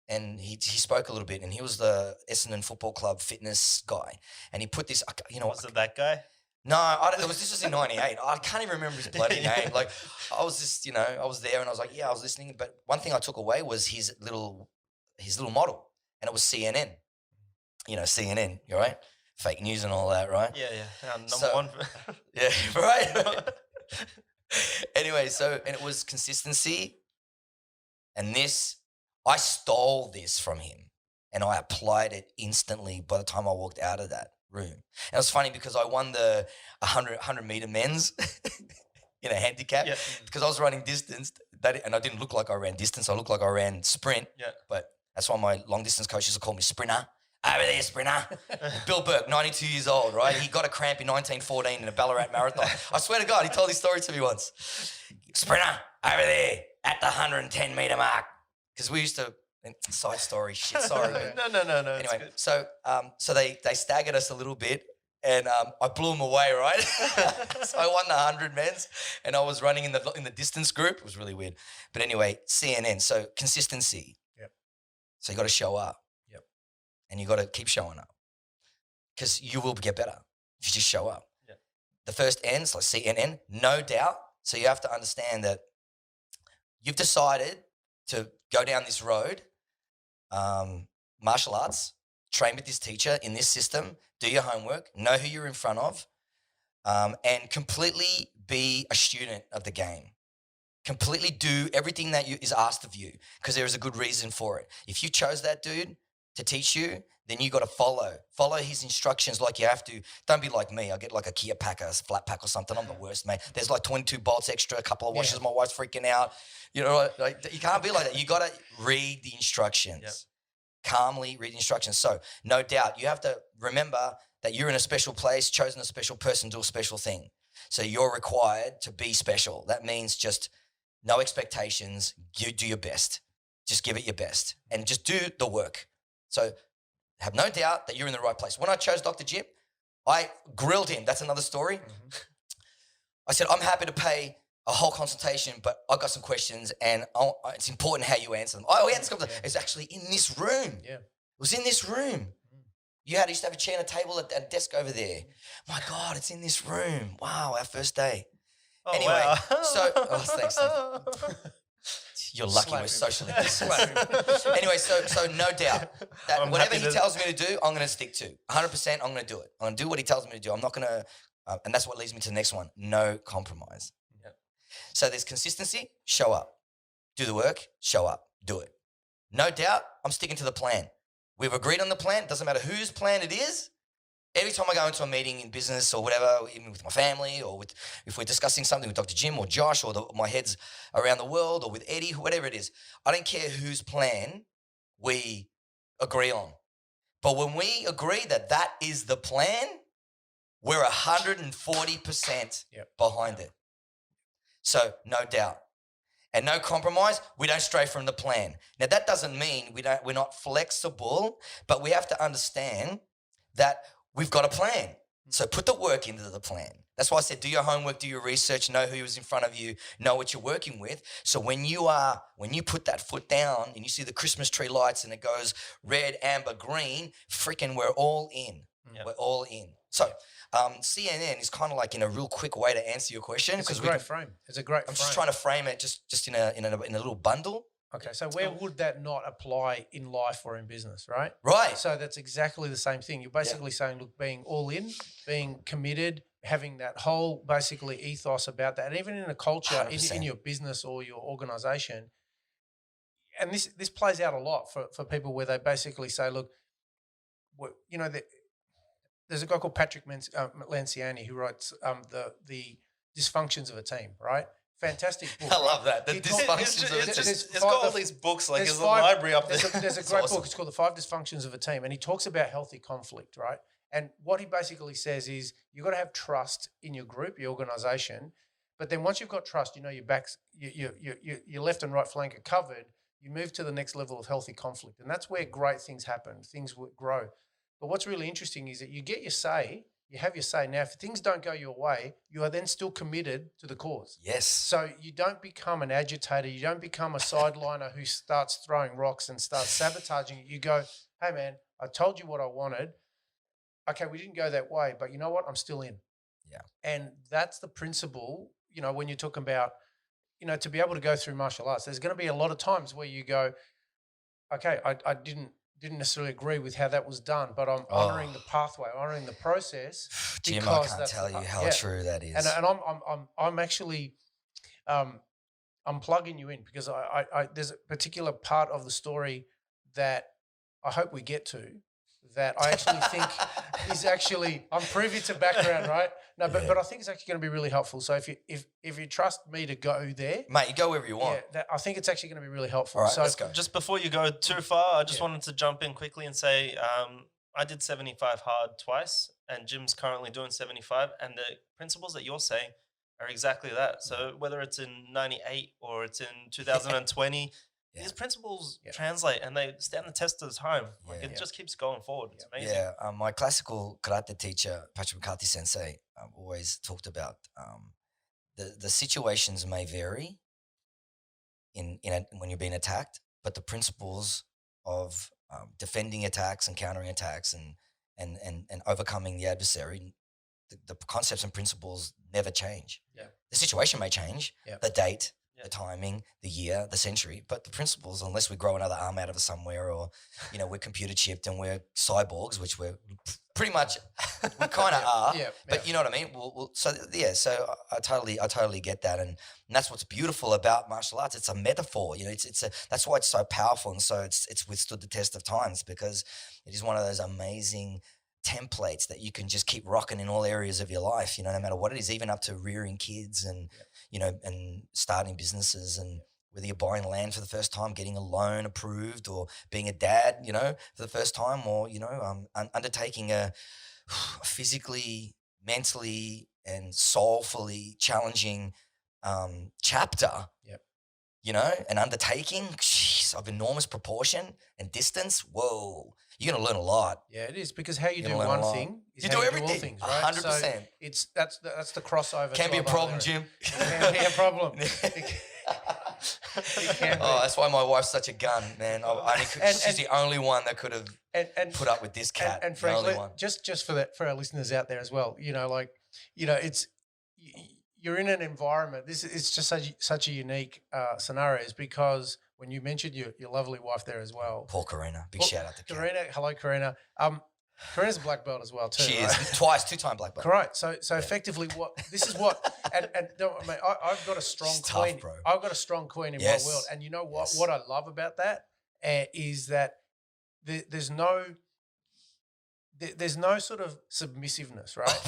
And he spoke a little bit, and he was the Essendon Football Club fitness guy. And he put this, you know, was it that guy? No, this was in '98. I can't even remember his bloody name. Like, I was just, you know, I was there, and I was like, I was listening. But one thing I took away was his little model, and it was CNN. You know, CNN, you right? Fake news and all that, right? Yeah. Number one. Yeah, right. Anyway, and it was consistency, and this. I stole this from him and I applied it instantly by the time I walked out of that room. And it was funny because I won the 100 meter men's in a handicap because I was running distance and I didn't look like I ran distance. I looked like I ran sprint. Yeah. But that's why my long distance coaches call me sprinter. Over there, sprinter. Bill Burke, 92 years old, right? He got a cramp in 1914 in a Ballarat marathon. I swear to God, he told this story to me once. Sprinter, over there at the 110 meter mark. Because we used to, side story, shit, sorry. No. Anyway, so they staggered us a little bit And I blew them away, right? So I won the 100 men's, and I was running in the distance group. It was really weird. But anyway, CNN. So consistency. Yep. So you got to show up. Yep. And you got to keep showing up, because you will get better if you just show up. Yep. The first N's, like CNN, no doubt. So you have to understand that you've decided to go down this road, martial arts, train with this teacher in this system, do your homework, know who you're in front of, and completely be a student of the game. Completely do everything that is asked of you, because there is a good reason for it. If you chose that dude to teach you, then you got to follow his instructions like you have to. Don't be like me. I get like a Kia pack, a flat pack or something. I'm the worst, mate. There's like 22 bolts extra, a couple of washes. My wife's freaking out. You know, like, you can't be like that. You got to read the instructions. Yep. Calmly read the instructions. So no doubt you have to remember that you're in a special place, chosen a special person to do a special thing. So you're required to be special. That means just no expectations. You do your best. Just give it your best and just do the work. So have no doubt that you're in the right place. When I chose Dr. Jim, I grilled him. That's another story. Mm-hmm. I said, I'm happy to pay a whole consultation, but I've got some questions, and it's important how you answer them. Oh, yeah, it's actually in this room. Yeah. It was in this room. You used to have a chair and a table at a desk over there. My God, it's in this room. Wow, our first day. Oh, anyway, wow. Thanks. You're lucky we're socially distanced. Anyway, so no doubt that whatever he tells me to do, I'm going to stick to. 100%, I'm going to do it. I'm going to do what he tells me to do. I'm not going to, and that's what leads me to the next one. No compromise. Yep. So there's consistency, show up. Do the work, show up, do it. No doubt, I'm sticking to the plan. We've agreed on the plan. Doesn't matter whose plan it is. Every time I go into a meeting in business or whatever, even with my family, or if we're discussing something with Dr. Jim or Josh or my heads around the world, or with Eddie, whatever it is, I don't care whose plan we agree on. But when we agree that that is the plan, we're 140% behind it. So no doubt. And no compromise, we don't stray from the plan. Now that doesn't mean we're not flexible, but we have to understand that we've got a plan. So put the work into the plan. That's why I said do your homework, do your research, know who is in front of you, know what you're working with. So when you put that foot down and you see the Christmas tree lights and it goes red, amber, green, freaking we're all in. Yep. We're all in. So CNN is kind of like in a real quick way to answer your question. It's a great frame. I'm just trying to frame it just in a little bundle. Okay, so where would that not apply in life or in business, right? Right. So that's exactly the same thing. You're basically saying, look, being all in, being committed, having that whole basically ethos about that, and even in a culture, in your business or your organization. And this plays out a lot for people where they basically say, look, you know, there's a guy called Patrick Lanciani who writes the Dysfunctions of a Team, right? Fantastic book. I love that. The Dysfunctions of a Team. It's got all these books, like there's a library up there. There's a great book. It's called The 5 Dysfunctions of a Team. And he talks about healthy conflict, right? And what he basically says is you've got to have trust in your group, your organization. But then once you've got trust, you know your backs, your left and right flank are covered, you move to the next level of healthy conflict. And that's where great things happen. Things will grow. But what's really interesting is that you get your say, you have your say. Now, if things don't go your way, you are then still committed to the cause. Yes. So you don't become an agitator. You don't become a sideliner who starts throwing rocks and starts sabotaging it. You go, hey, man, I told you what I wanted. Okay, we didn't go that way, but you know what? I'm still in. Yeah. And that's the principle, you know, when you're talking about, you know, to be able to go through martial arts, there's going to be a lot of times where you go, okay, I didn't necessarily agree with how that was done, but I'm honouring the pathway, honouring the process. Jim, I can't tell you how true that is. And I'm actually, I'm plugging you in because I there's a particular part of the story that I hope we get to that I actually think is actually, I'm privy to background, right? No, but I think it's actually going to be really helpful. So if you trust me to go there, mate, you go wherever you want. Yeah, I think it's actually going to be really helpful. All right, so let's go. Just before you go too far, I just wanted to jump in quickly and say I did 75 hard twice, and Jim's currently doing 75, and the principles that you're saying are exactly that. So whether it's in 98 or it's in 2020, these principles translate and they stand the test of time. Like it just keeps going forward. It's amazing. Yeah, my classical karate teacher, Patrick McCarthy Sensei, always talked about the situations may vary when you're being attacked, but the principles of defending attacks and countering attacks and overcoming the adversary, the concepts and principles never change. Yeah. The situation may change, the date, the timing, the year, the century, but the principles, unless we grow another arm out of somewhere, or we're computer chipped and we're cyborgs, which we're pretty much we kind of are. But you know what I mean. So I totally get that, and that's what's beautiful about martial arts. It's a metaphor. That's why it's so powerful, and so it's withstood the test of times, because it is one of those amazing templates that you can just keep rocking in all areas of your life, no matter what it is, even up to rearing kids and, and starting businesses, and whether you're buying land for the first time, getting a loan approved, or being a dad, for the first time, or, undertaking a physically, mentally and soulfully challenging chapter, an undertaking of enormous proportion and distance. Whoa. You're going to learn a lot. Yeah, it is, because how you do one thing is how you do all things, right? 100%. So that's the crossover. Can be a problem, Jim. It can be a problem. That's why my wife's such a gun, man. She's the only one that could have put up with this cat. And Frank, just for our listeners out there as well, it's you're in an environment. It's just such a unique scenario, is because when you mentioned your lovely wife there as well. Poor Karina. Big shout out to Karina. Hello, Karina. Karina's a black belt as well too. She right? is two-time black belt. Correct. So effectively, I've got a strong queen. Tough, bro. I've got a strong queen in my world, and you know what? What I love about that is that there's no sort of submissiveness, right?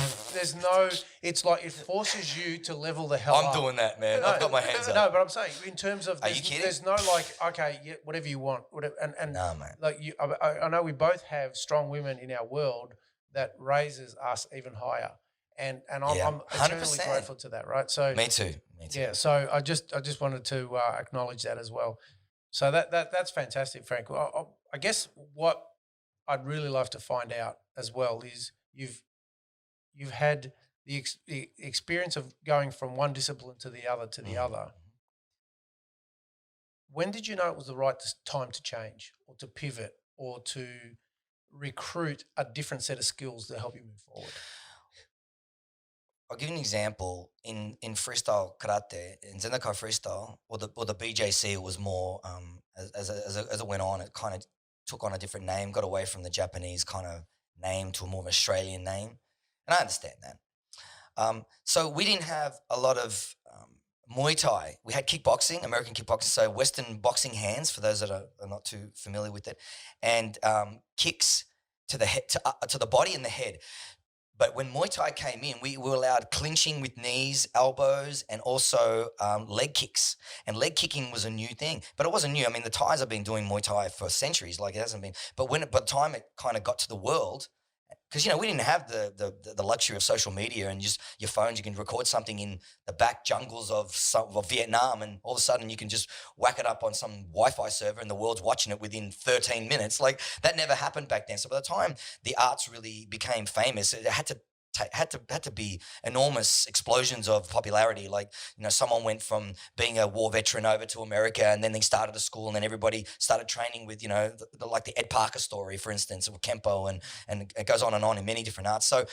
It's like it forces you to level the hell up. I'm doing that, man. I've got my hands up. No, but I'm saying in terms of, are you kidding? There's no like, okay, yeah, whatever you want, whatever. And no, man. Like I know we both have strong women in our world that raises us even higher. And I'm eternally grateful to that, right? So me too. Yeah. So I just wanted to acknowledge that as well. So that's fantastic, Frank. I guess what I'd really love to find out as well is you've had the experience of going from one discipline to the other other. When did you know it was the right time to change, or to pivot, or to recruit a different set of skills to help you move forward? I'll give you an example. In freestyle karate, in Zendakai freestyle, or the BJC, it was more as it went on, it kind of took on a different name, got away from the Japanese kind of name to a more Australian name. And I understand that. So we didn't have a lot of Muay Thai. We had kickboxing, American kickboxing, so Western boxing hands, for those that are not too familiar with it, and kicks to the head, to the body and the head. But when Muay Thai came in, we were allowed clinching with knees, elbows, and also leg kicks. And leg kicking was a new thing, but it wasn't new. I mean, the Thais have been doing Muay Thai for centuries, like it hasn't been. But by the time it kind of got to the world, because we didn't have the luxury of social media and just your phones. You can record something in the back jungles of Vietnam, and all of a sudden you can just whack it up on some Wi-Fi server, and the world's watching it within 13 minutes. Like, that never happened back then. So by the time the arts really became famous, it had to be enormous explosions of popularity. Like, someone went from being a war veteran over to America, and then they started a school, and then everybody started training with, like the Ed Parker story, for instance, with Kempo, and it goes on in many different arts. So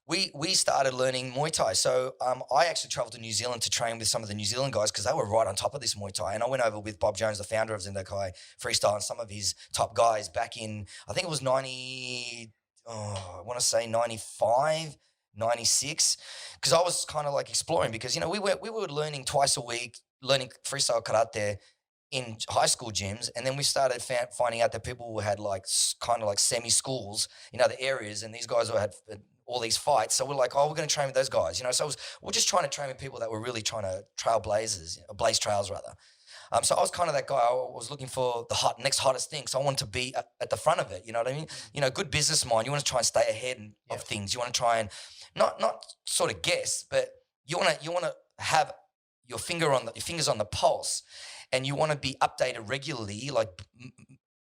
we started learning Muay Thai. So I actually traveled to New Zealand to train with some of the New Zealand guys, because they were right on top of this Muay Thai. And I went over with Bob Jones, the founder of Zendakai Freestyle, and some of his top guys back in, I think it was 95, 96, because I was kind of like exploring, because we were learning twice a week, learning freestyle karate in high school gyms, and then we started finding out that people had like kind of like semi schools in other areas, and these guys had all these fights. So we're like, we're going to train with those guys, So we're just trying to train with people that were really trying to blaze trails rather. So I was kind of that guy. I was looking for the next hottest thing. So I wanted to be at the front of it. You know what I mean? Good business mind. You want to try and stay ahead of things. You want to try and not sort of guess, but you want to have your fingers on the pulse. and you want to be updated regularly, like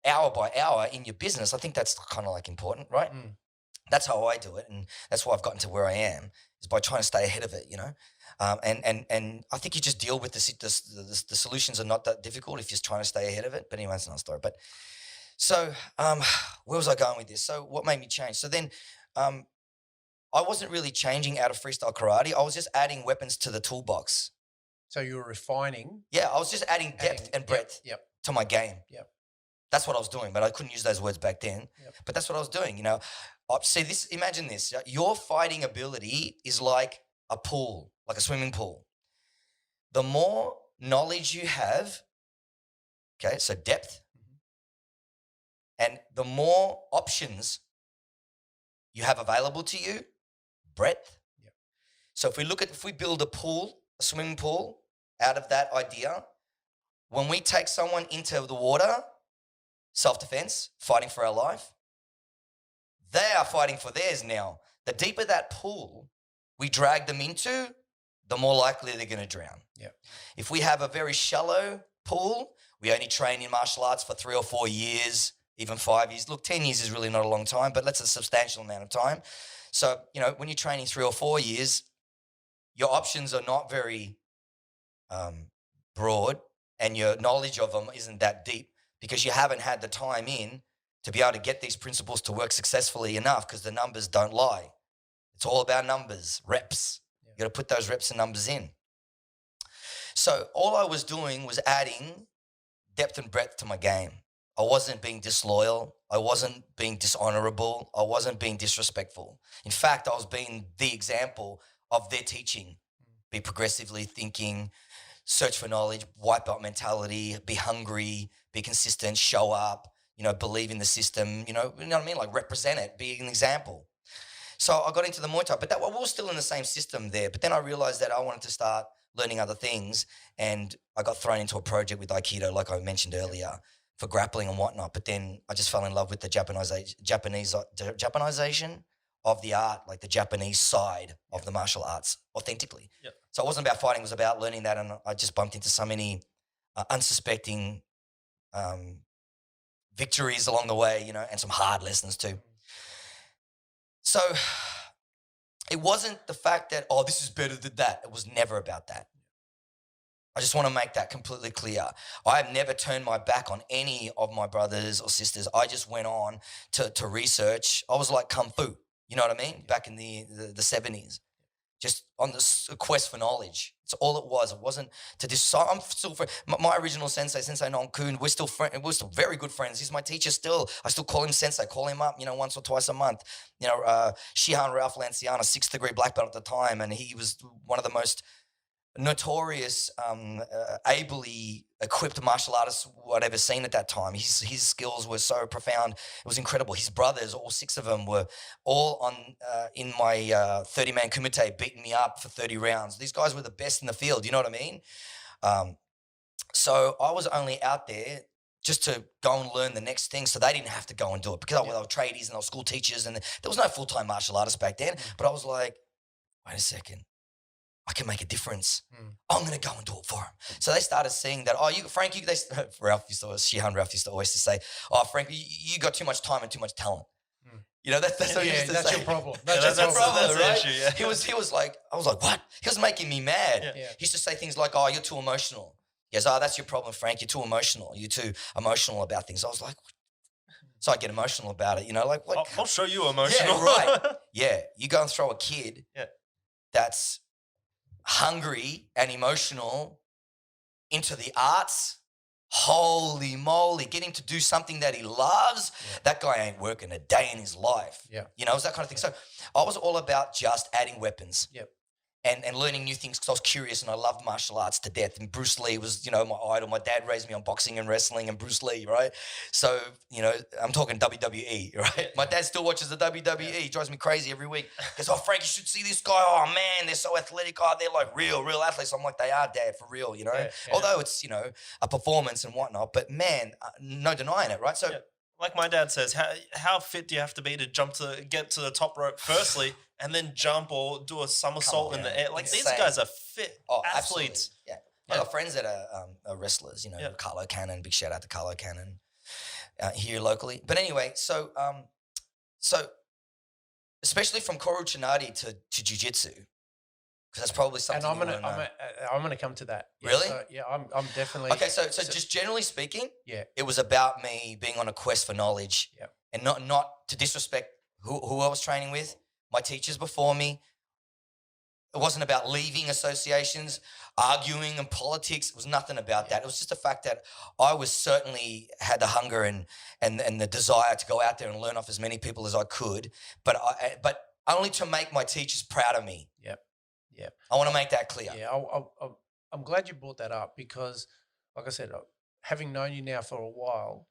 hour by hour in your business, I think that's kind of like important, right? That's how I do it, and that's why I've gotten to where I am, is by trying to stay ahead of it, you know. And I think you just deal with the solutions are not that difficult if you're just trying to stay ahead of it. But anyway, that's another story. But so where was I going with this? So what made me change? So then I wasn't really changing out of freestyle karate. I was just adding weapons to the toolbox. So you were refining? Yeah, I was just adding depth and breadth to my game. Yep. That's what I was doing, but I couldn't use those words back then. Yep. But that's what I was doing, you know. See this, imagine this. Your fighting ability is like a pool, like a swimming pool. The more knowledge you have, okay, so depth, and the more options you have available to you, breadth. Yep. So if we build a pool, a swimming pool out of that idea, when we take someone into the water, self-defense, fighting for our life, they are fighting for theirs now. The deeper that pool we drag them into, the more likely they're going to drown. Yep. If we have a very shallow pool, we only train in martial arts for 3 or 4 years, even 5 years. Look, 10 years is really not a long time, but that's a substantial amount of time. So, you know, when you're training 3 or 4 years, your options are not very broad, and your knowledge of them isn't that deep because you haven't had the time in to be able to get these principles to work successfully enough, because the numbers don't lie. It's all about numbers, reps. You got to put those reps and numbers in. So all I was doing was adding depth and breadth to my game. I wasn't being disloyal. I wasn't being dishonorable. I wasn't being disrespectful. In fact, I was being the example of their teaching. Be progressively thinking, search for knowledge, wipe out mentality, be hungry, be consistent, show up, you know, believe in the system, you know what I mean? Like represent it, be an example. So I got into the Muay Thai, but we were still in the same system there. But then I realized that I wanted to start learning other things, and I got thrown into a project with Aikido, like I mentioned earlier, for grappling and whatnot. But then I just fell in love with the Japanization of the art, like the Japanese side of the martial arts, authentically. Yep. So it wasn't about fighting; it was about learning that. And I just bumped into so many unsuspecting victories along the way, you know, and some hard lessons too. So it wasn't the fact that, oh, this is better than that. It was never about that. I just want to make that completely clear. I have never turned my back on any of my brothers or sisters. I just went on to research. I was like Kung Fu, you know what I mean? Back in the 70s, just on this quest for knowledge. It's all it was. It wasn't to decide. I'm still my original sensei, Sensei Non-kun. We're still very good friends. He's my teacher still. I still call him sensei. Call him up, you know, once or twice a month. You know, Shihan Ralph Lanciana, 6th degree black belt at the time, and he was one of the most notorious, ably equipped martial artists I'd ever seen at that time. His skills were so profound. It was incredible. His brothers, all 6 of them, were all on in my 30-man kumite, beating me up for 30 rounds. These guys were the best in the field. You know what I mean? So I was only out there just to go and learn the next thing, so they didn't have to go and do it, because they were tradies and they were school teachers, and there was no full-time martial artists back then. But I was like, wait a second. I can make a difference. I'm going to go and do it for him. So they started seeing that, Frank, Shihan Ralph used to always say, oh, Frank, you got too much time and too much talent. You know, that's what he used to say. Your problem. That's your problem, that's right? the issue, yeah. He was like, I was like, what? He was making me mad. Yeah. He used to say things like, oh, you're too emotional. He goes, oh, that's your problem, Frank. You're too emotional. You're too emotional about things. I was like, what? So I get emotional about it, you know, like what? I'll show you emotional. Yeah, right. Yeah, you go and throw a kid that's hungry and emotional into the arts. Holy moly, get him to do something that he loves. That guy ain't working a day in his life. You know, it was that kind of thing. So I was all about just adding weapons. And learning new things, because I was curious and I loved martial arts to death. And Bruce Lee was, you know, my idol. My dad raised me on boxing and wrestling and Bruce Lee, right? So, you know, I'm talking WWE, right? My dad still watches the WWE. He drives me crazy every week. He goes, oh, Frank, you should see this guy. Oh, man, they're so athletic. Oh, they're like real athletes. I'm like, they are, Dad, for real, you know? Although it's, you know, a performance and whatnot. But, man, no denying it, right? So, like my dad says, how fit do you have to be to get to the top rope firstly, and then jump or do a somersault in the air? Like, these guys are fit athletes. Absolutely. Yeah. I got friends that are wrestlers, Carlo Cannon, big shout out to Carlo Cannon here locally. But anyway, so especially from Koru Chinadi to jiu-jitsu, because that's probably something and I'm gonna come to that. Yeah, really? So, I'm definitely okay. So just generally speaking, it was about me being on a quest for knowledge, and not to disrespect who I was training with, my teachers before me. It wasn't about leaving associations, arguing and politics. It was nothing about that. It was just the fact that I was certainly had the hunger and the desire to go out there and learn off as many people as I could, but only to make my teachers proud of me. Yeah. I want to make that clear. Yeah, I'm glad you brought that up because, like I said, having known you now for a while,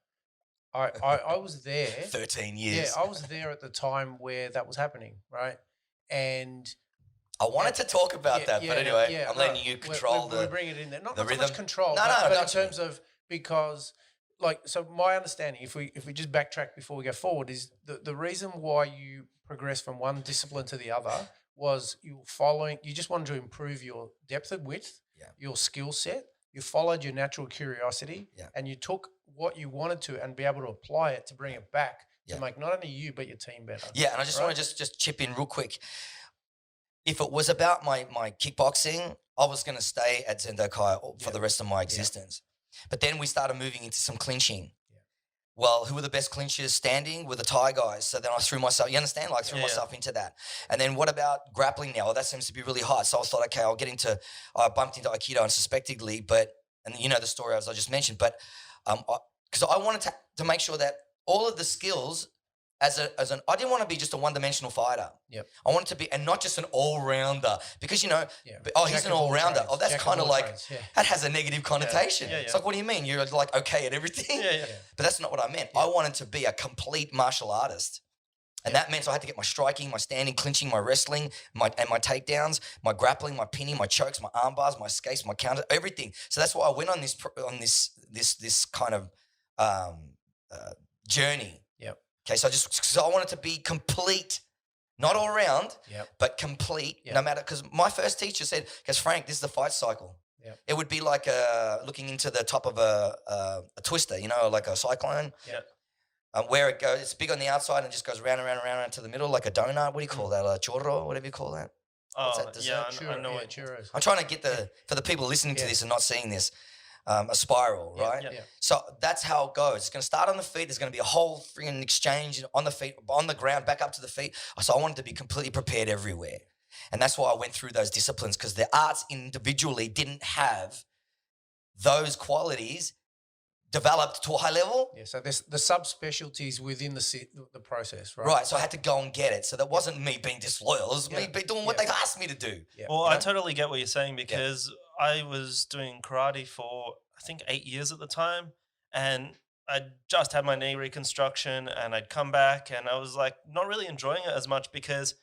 I was there. 13 years. Yeah, I was there at the time where that was happening, right? And I wanted to talk about that, but anyway, I'm letting you control we bring it in there. Not the so rhythm. much control, but in terms of because, so my understanding, if we just backtrack before we go forward, is the reason why you progressed from one discipline to the other was you just wanted to improve your depth and width, your skill set. You followed your natural curiosity, and you took what you wanted to and be able to apply it to bring it back to make not only you but your team better. Yeah, and I just want to just chip in real quick. If it was about my kickboxing, I was going to stay at Zendo Kai for the rest of my existence. But then we started moving into some clinching. Well, who were the best clinchers standing? Were the Thai guys. So then I threw myself, you understand? Like threw myself into that. And then what about grappling now? Well, that seems to be really hot. So I thought, okay, I bumped into Aikido unsuspectingly, and you know the story as I just mentioned, but because I wanted to make sure that all of the skills I didn't want to be just a one-dimensional fighter. Yep. I wanted to be, and not just an all-rounder, because he's an all-rounder. Oh, that's kind of like that has a negative connotation. Yeah. It's like, what do you mean? You're like okay at everything? Yeah. But that's not what I meant. I wanted to be a complete martial artist, and that meant I had to get my striking, my standing, clinching, my wrestling, my takedowns, my grappling, my pinning, my chokes, my arm bars, my escapes, my counter, everything. So that's why I went on this kind of journey. Okay, so I wanted to be complete, not all round, but complete, no matter, because my first teacher said, because Frank, this is the fight cycle. Yep. It would be like looking into the top of a twister, like a cyclone, where it goes, it's big on the outside and just goes round and round and round to the middle, like a donut. What do you call that? A churro, whatever you call that? What's that dessert? I know what churros. I'm trying to get for the people listening to this and not seeing this, a spiral, right? Yeah. So that's how it goes. It's going to start on the feet. There's going to be a whole freaking exchange on the feet, on the ground, back up to the feet. So I wanted to be completely prepared everywhere. And that's why I went through those disciplines, because the arts individually didn't have those qualities developed to a high level. Yeah, so there's the subspecialties within the process, right? Right, so I had to go and get it. So that wasn't me being disloyal. It was me doing what they asked me to do. Yeah. Well, I totally get what you're saying, because I was doing karate for, I think, 8 years at the time. And I just had my knee reconstruction, and I'd come back and I was like not really enjoying it as much, because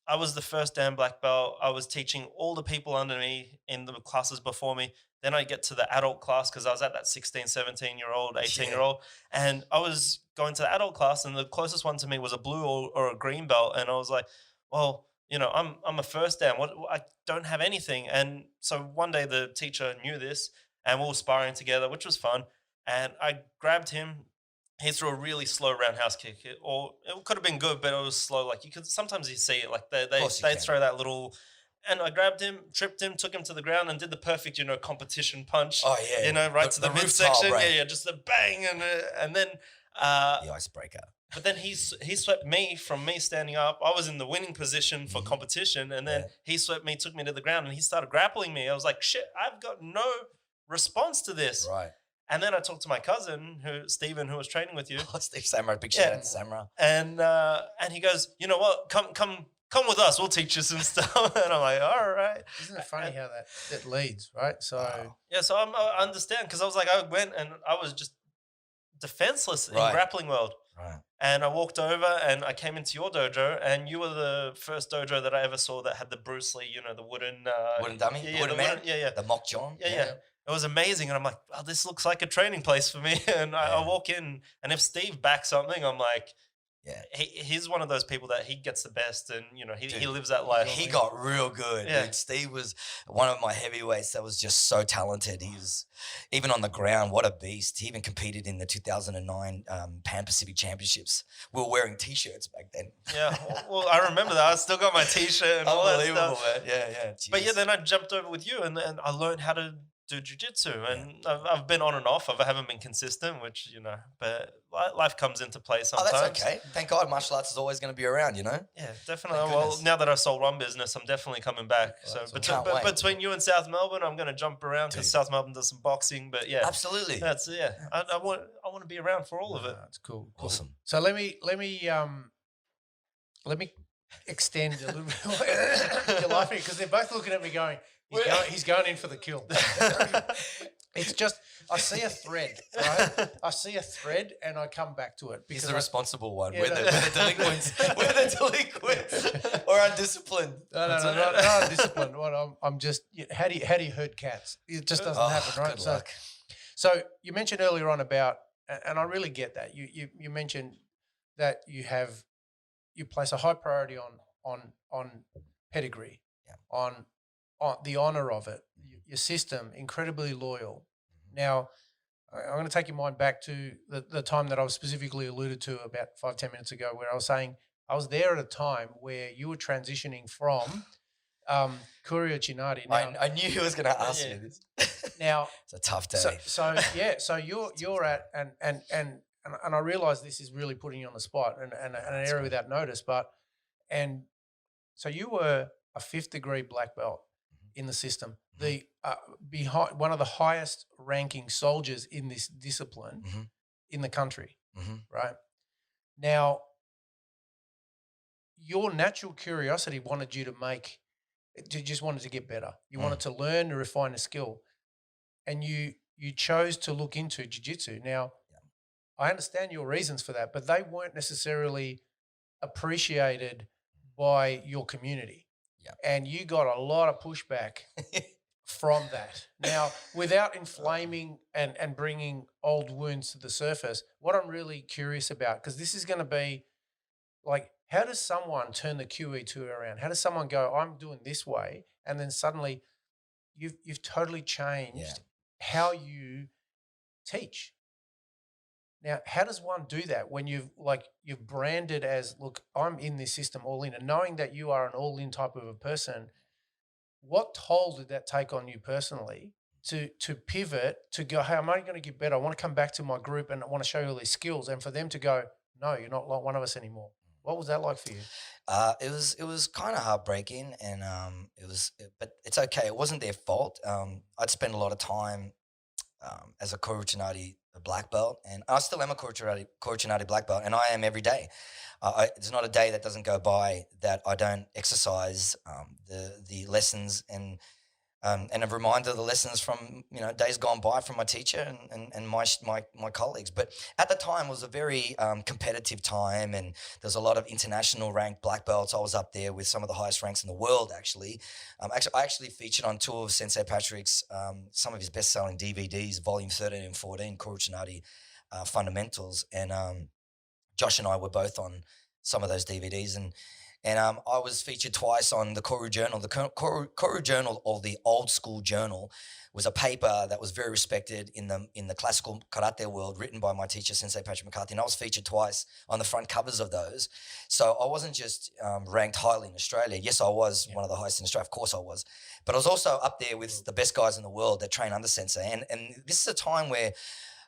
I was the first Dan black belt. I was teaching all the people under me in the classes before me. Then I get to the adult class, because I was at that 16, 17-year-old, 18-year-old. And I was going to the adult class, and the closest one to me was a blue or a green belt. And I was like, well, I'm a first Dan. I don't have anything. And so one day the teacher knew this, and we were sparring together, which was fun. And I grabbed him. He threw a really slow roundhouse kick, or it could have been good, but it was slow. Like sometimes you see it, like they throw that little. And I grabbed him, tripped him, took him to the ground, and did the perfect, competition punch. Oh yeah, right to the midsection. Yeah, just the bang, and then the icebreaker. But then he swept me from me standing up. I was in the winning position for competition, and then he swept me, took me to the ground, and he started grappling me. I was like, shit, I've got no response to this. Right. And then I talked to my cousin, Stephen, who was training with you. Oh, Steve Samra, big shout out to Samra. And he goes, you know what? Come with us. We'll teach you some stuff. And I'm like, all right. Isn't it funny how that leads, right? So so I understand, because I was like, I went and I was just defenseless in grappling world. Right. And I walked over and I came into your dojo, and you were the first dojo that I ever saw that had the Bruce Lee, the wooden dummy, wooden man, the mock John. Yeah. It was amazing, and I'm like, oh, this looks like a training place for me. And I walk in, and if Steve backs something, I'm like, Yeah. He's one of those people that he gets the best, and he Dude, lives that life. He got real good. Yeah. Dude. Steve was one of my heavyweights that was just so talented. He was, even on the ground, what a beast. He even competed in the 2009 Pan Pacific Championships. We were wearing T-shirts back then. Yeah, well, I remember that. I still got my T-shirt and all that Unbelievable, stuff. man. Yeah. Jeez. But yeah, then I jumped over with you, and I learned how to do jiu-jitsu, and I've been on and off. I haven't been consistent, which but life comes into play sometimes. Oh, that's okay. Thank God, martial arts is always going to be around. Yeah, definitely. Well, now that I sold one business, I'm definitely coming back. So between you and South Melbourne, I'm going to jump around because South Melbourne does some boxing. But yeah, absolutely. I want to be around for all of it. That's cool. Awesome. So let me extend a little bit. You're laughing because they're both looking at me going, he's going in for the kill. It's just, I see a thread, right? I see a thread and I come back to it. He's the responsible one. Yeah, we're the delinquents. We're the delinquents or undisciplined. No, not undisciplined. I'm just, how do you herd cats? It just doesn't happen, right? Good luck. So you mentioned earlier on about, and I really get that. You mentioned that you place a high priority on pedigree, on the honor of it. Your system, incredibly loyal. Now, I'm going to take your mind back to the time that I was specifically alluded to about 5-10 minutes ago, where I was saying I was there at a time where you were transitioning from Curio Chinati. I knew he was going to ask me this. Now it's a tough day. So you're at and I realize this is really putting you on the spot and an area without notice, and so you were a 5th degree black belt in the system, the behind one of the highest ranking soldiers in this discipline in the country, right? Now, your natural curiosity wanted you to just wanted to get better. You wanted to learn to refine a skill, and you chose to look into jiu-jitsu. Now, I understand your reasons for that, but they weren't necessarily appreciated by your community. And you got a lot of pushback from that. Now, without inflaming and bringing old wounds to the surface, what I'm really curious about, because this is going to be like, how does someone turn the QE2 around? How does someone go, I'm doing this way, and then suddenly you've totally changed how you teach? Now, how does one do that when you've branded as, look, I'm in this system all in, and knowing that you are an all in type of a person, what toll did that take on you personally to pivot, to go, hey, I'm only going to get better. I want to come back to my group and I want to show you all these skills, and for them to go, no, you're not like one of us anymore. What was that like for you? It was kind of heartbreaking, and but it's okay. It wasn't their fault. I'd spent a lot of time as a Koro Chinati black belt, and I still am a Koro Chinati black belt, and I am every day. There's not a day that doesn't go by that I don't exercise the lessons and a reminder of the lessons from days gone by from my teacher and my colleagues. But at the time, it was a very competitive time, and there's a lot of international ranked black belts. I was up there with some of the highest ranks in the world, actually. I actually featured on two of Sensei Patrick's, some of his best-selling DVDs, Volume 13 and 14, Koro Chinati Fundamentals. And Josh and I were both on some of those DVDs. And I was featured twice on the Koro Journal. The Koro Journal, or the Old School Journal, was a paper that was very respected in the classical karate world, written by my teacher, Sensei Patrick McCarthy. And I was featured twice on the front covers of those. So I wasn't just ranked highly in Australia. Yes, I was one of the highest in Australia. Of course I was. But I was also up there with the best guys in the world that train under Sensei. And this is a time where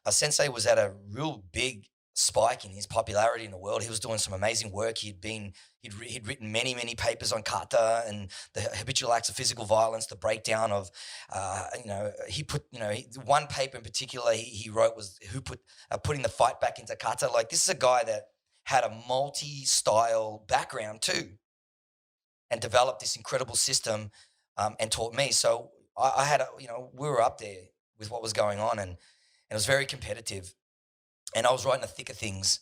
Sensei was at a real big spike in his popularity in the world. He was doing some amazing work. He'd written many papers on kata and the habitual acts of physical violence, the breakdown of, one paper in particular he wrote was putting the fight back into kata. Like, this is a guy that had a multi-style background too, and developed this incredible system and taught me. So I had we were up there with what was going on, and it was very competitive. And I was right in the thick of things.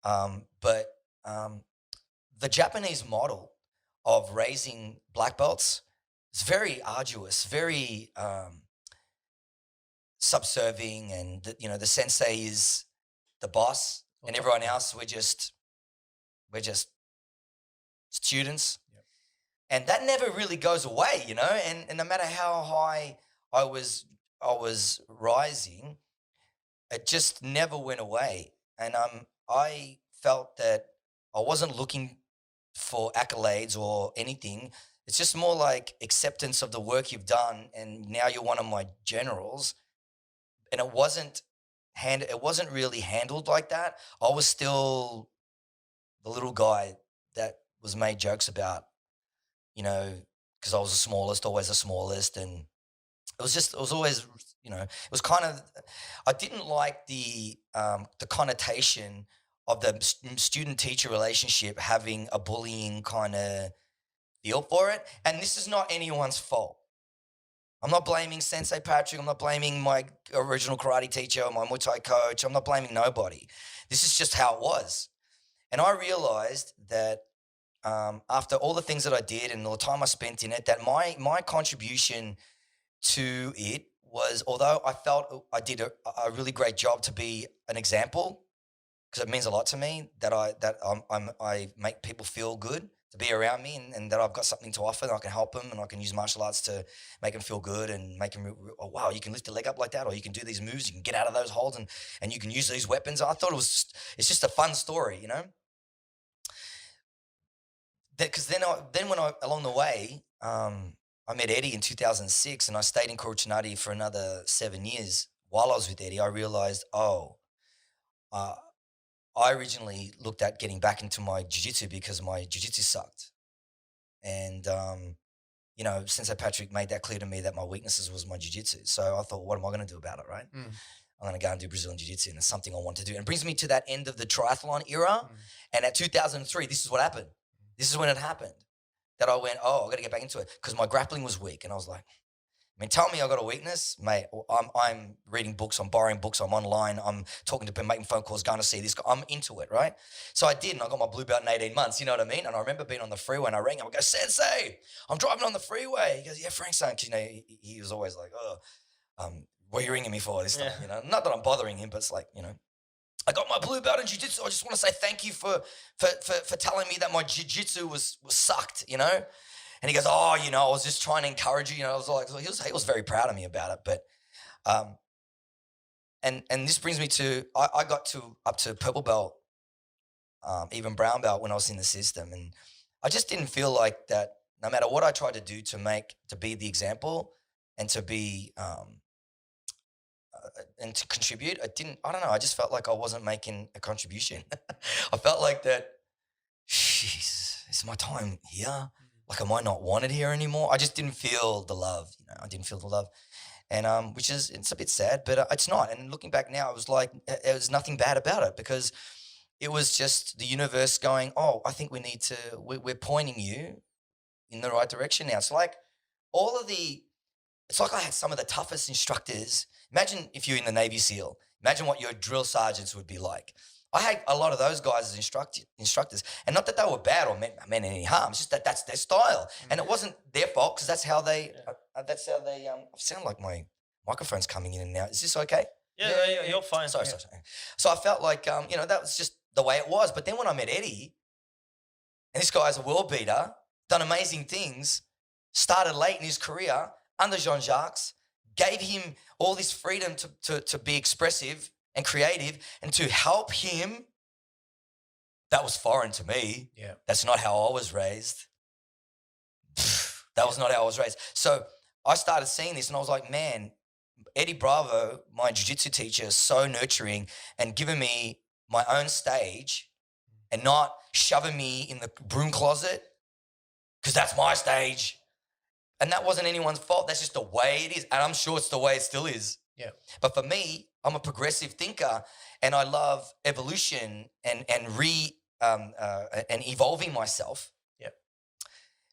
But the Japanese model of raising black belts is very arduous, very subserving. And, the sensei is the boss, and everyone else, we're just We're just students. Yep. And that never really goes away, you know, and no matter how high I was rising, it just never went away. And I felt that I wasn't looking for accolades or anything. It's just more like acceptance of the work you've done, and now you're one of my generals. And it wasn't really handled like that. I was still the little guy that was made jokes about, you know, because I was the smallest, always the smallest, and it was always, you know, it was kind of, I didn't like the connotation of the student teacher relationship having a bullying kind of feel for it. And this is not anyone's fault. I'm not blaming Sensei Patrick. I'm not blaming my original karate teacher or my Muay Thai coach. I'm not blaming nobody. This is just how it was. And I realized that after all the things that I did and all the time I spent in it, that my contribution to it was, although I felt I did a really great job to be an example, because it means a lot to me that I make people feel good to be around me, and that I've got something to offer, and I can help them, and I can use martial arts to make them feel good and make them, oh, wow, you can lift your leg up like that, or you can do these moves, you can get out of those holds, and you can use these weapons. I thought it's just a fun story, you know? Because then when I along the way, I met Eddie in 2006, and I stayed in Kuruchinati for another 7 years. While I was with Eddie, I realized, I originally looked at getting back into my jiu-jitsu because my jiu-jitsu sucked. And, you know, Sensei Patrick made that clear to me that my weaknesses was my jiu-jitsu. So I thought, what am I going to do about it, right? I'm going to go and do Brazilian jiu-jitsu, and it's something I want to do. And it brings me to that end of the triathlon era. And at 2003, this is what happened. This is when it happened, that I went, oh, I got to get back into it, because my grappling was weak. And I was like, I mean, tell me I got a weakness, mate. I'm reading books, I'm borrowing books, I'm online, I'm talking to people, making phone calls, going to see this guy. I'm into it, right? So I did, and I got my blue belt in 18 months, you know what I mean? And I remember being on the freeway, and I rang him, I go, Sensei, I'm driving on the freeway. He goes, yeah, Frank, son, 'cause, you know, he was always like, what are you ringing me for this time, you know? Not that I'm bothering him, but it's like, you know, I got my blue belt in jiu-jitsu. I just want to say thank you for telling me that my jiu-jitsu was sucked, you know? And he goes, oh, you know, I was just trying to encourage you. You know, I was like, he was very proud of me about it. But, and this brings me to, I got up to purple belt, even brown belt when I was in the system. And I just didn't feel like that no matter what I tried to do to be the example and to be, and to contribute, I don't know, I just felt like I wasn't making a contribution. I felt like that, jeez, is my time here? Like, am I not wanted here anymore? I just didn't feel the love, you know, I didn't feel the love. And which is, it's a bit sad, but it's not. And looking back now, it was like, there was nothing bad about it, because it was just the universe going, oh, I think we're pointing you in the right direction now. So like it's like I had some of the toughest instructors. Imagine if you're in the Navy SEAL, imagine what your drill sergeants would be like. I had a lot of those guys as instructors, and not that they were bad or meant any harm. It's just that that's their style, and it wasn't their fault, because that's how they. I sound like my microphone's coming in and out. Is this okay? Yeah, you're fine. Sorry. So I felt like you know, that was just the way it was. But then when I met Eddie, and this guy's a world beater, done amazing things, started late in his career under Jean-Jacques, gave him all this freedom to be expressive and creative, and to help him, that was foreign to me. Yeah. That's not how I was raised. That was not how I was raised. So I started seeing this, and I was like, man, Eddie Bravo, my jiu-jitsu teacher, is so nurturing and giving me my own stage and not shoving me in the broom closet, because that's my stage. And that wasn't anyone's fault. That's just the way it is. And I'm sure it's the way it still is. Yeah. But for me, I'm a progressive thinker, and I love evolution and evolving myself. Yeah.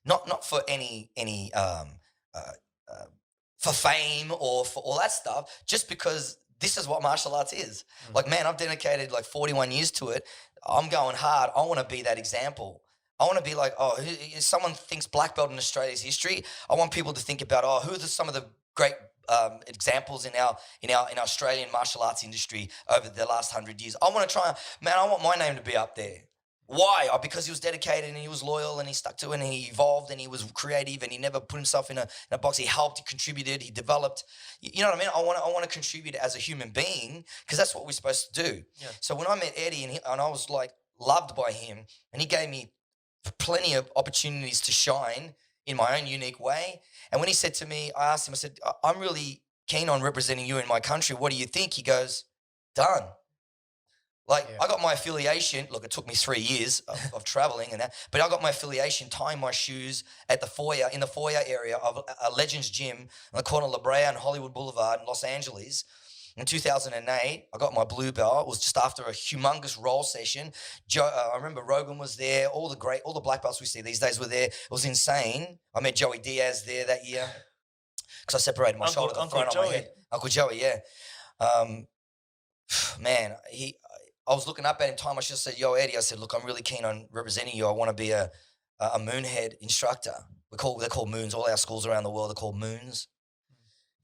Not for any for fame or for all that stuff, just because this is what martial arts is. Like, man, I've dedicated like 41 years to it. I'm going hard. I want to be that example. I want to be like, oh, if someone thinks black belt in Australia's history, I want people to think about, oh, who are some of the great examples in our Australian martial arts industry over the last 100 years. I want to try, man, I want my name to be up there. Why? Oh, because he was dedicated and he was loyal and he stuck to it and he evolved and he was creative and he never put himself in a box. He helped, he contributed, he developed. You know what I mean? I want to contribute as a human being because that's what we're supposed to do. Yeah. So when I met Eddie and I was like loved by him and he gave me plenty of opportunities to shine in my own unique way. And when he said to me, I asked him, I said, I'm really keen on representing you in my country. What do you think? He goes, done. Like I got my affiliation. Look, it took me 3 years of traveling and that, but I got my affiliation, tying my shoes at the foyer, in the foyer area of a Legends gym on the corner of La Brea and Hollywood Boulevard in Los Angeles. In 2008, I got my blue belt. It was just after a humongous roll session. I remember Rogan was there. All the black belts we see these days were there. It was insane. I met Joey Diaz there that year because I separated my shoulder at the front of my head. Uncle Joey, yeah. Man, I was looking up at him time. I should have said, yo, Eddie, I said, look, I'm really keen on representing you. I want to be a moonhead instructor. They're called moons. All our schools around the world are called moons.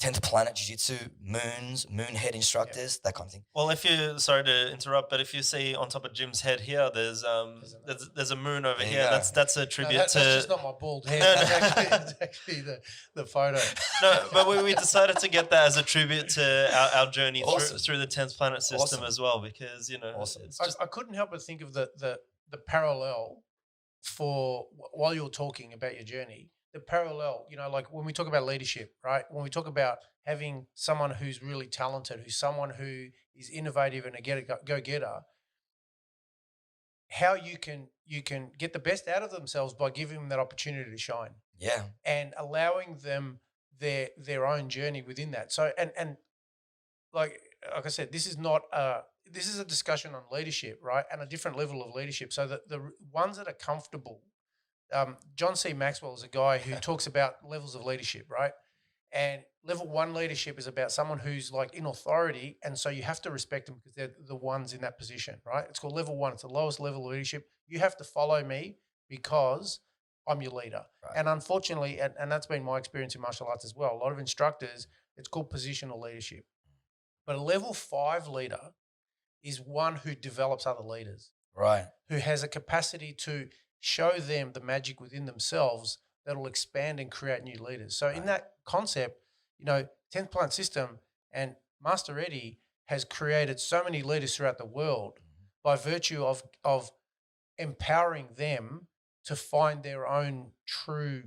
10th Planet Jiu-Jitsu, moons, moonhead instructors, that kind of thing. Well, sorry to interrupt, but if you see on top of Jim's head here, there's a moon over here. That's a tribute that's to. That's just not my bald head. That's actually the photo. No, but we decided to get that as a tribute to our journey through the 10th Planet system as well, because it's just... I couldn't help but think of the parallel for while you're talking about your journey. The parallel, like when we talk about leadership, right? When we talk about having someone who's really talented, who's someone who is innovative and a go-getter, how you can get the best out of themselves by giving them that opportunity to shine. Yeah. And allowing them their own journey within that. So and like I said, this is a discussion on leadership, right? And a different level of leadership. So that the ones that are comfortable. John C. Maxwell is a guy who talks about levels of leadership, right? And level 1 leadership is about someone who's like in authority, and so you have to respect them because they're the ones in that position, right? It's called level 1. It's the lowest level of leadership. You have to follow me because I'm your leader. Right. And unfortunately, and that's been my experience in martial arts as well, a lot of instructors, it's called positional leadership. But a level 5 leader is one who develops other leaders. Right. Who has a capacity to show them the magic within themselves that'll expand and create new leaders. So in that concept, 10th Planet System and Master Eddie has created so many leaders throughout the world by virtue of empowering them to find their own true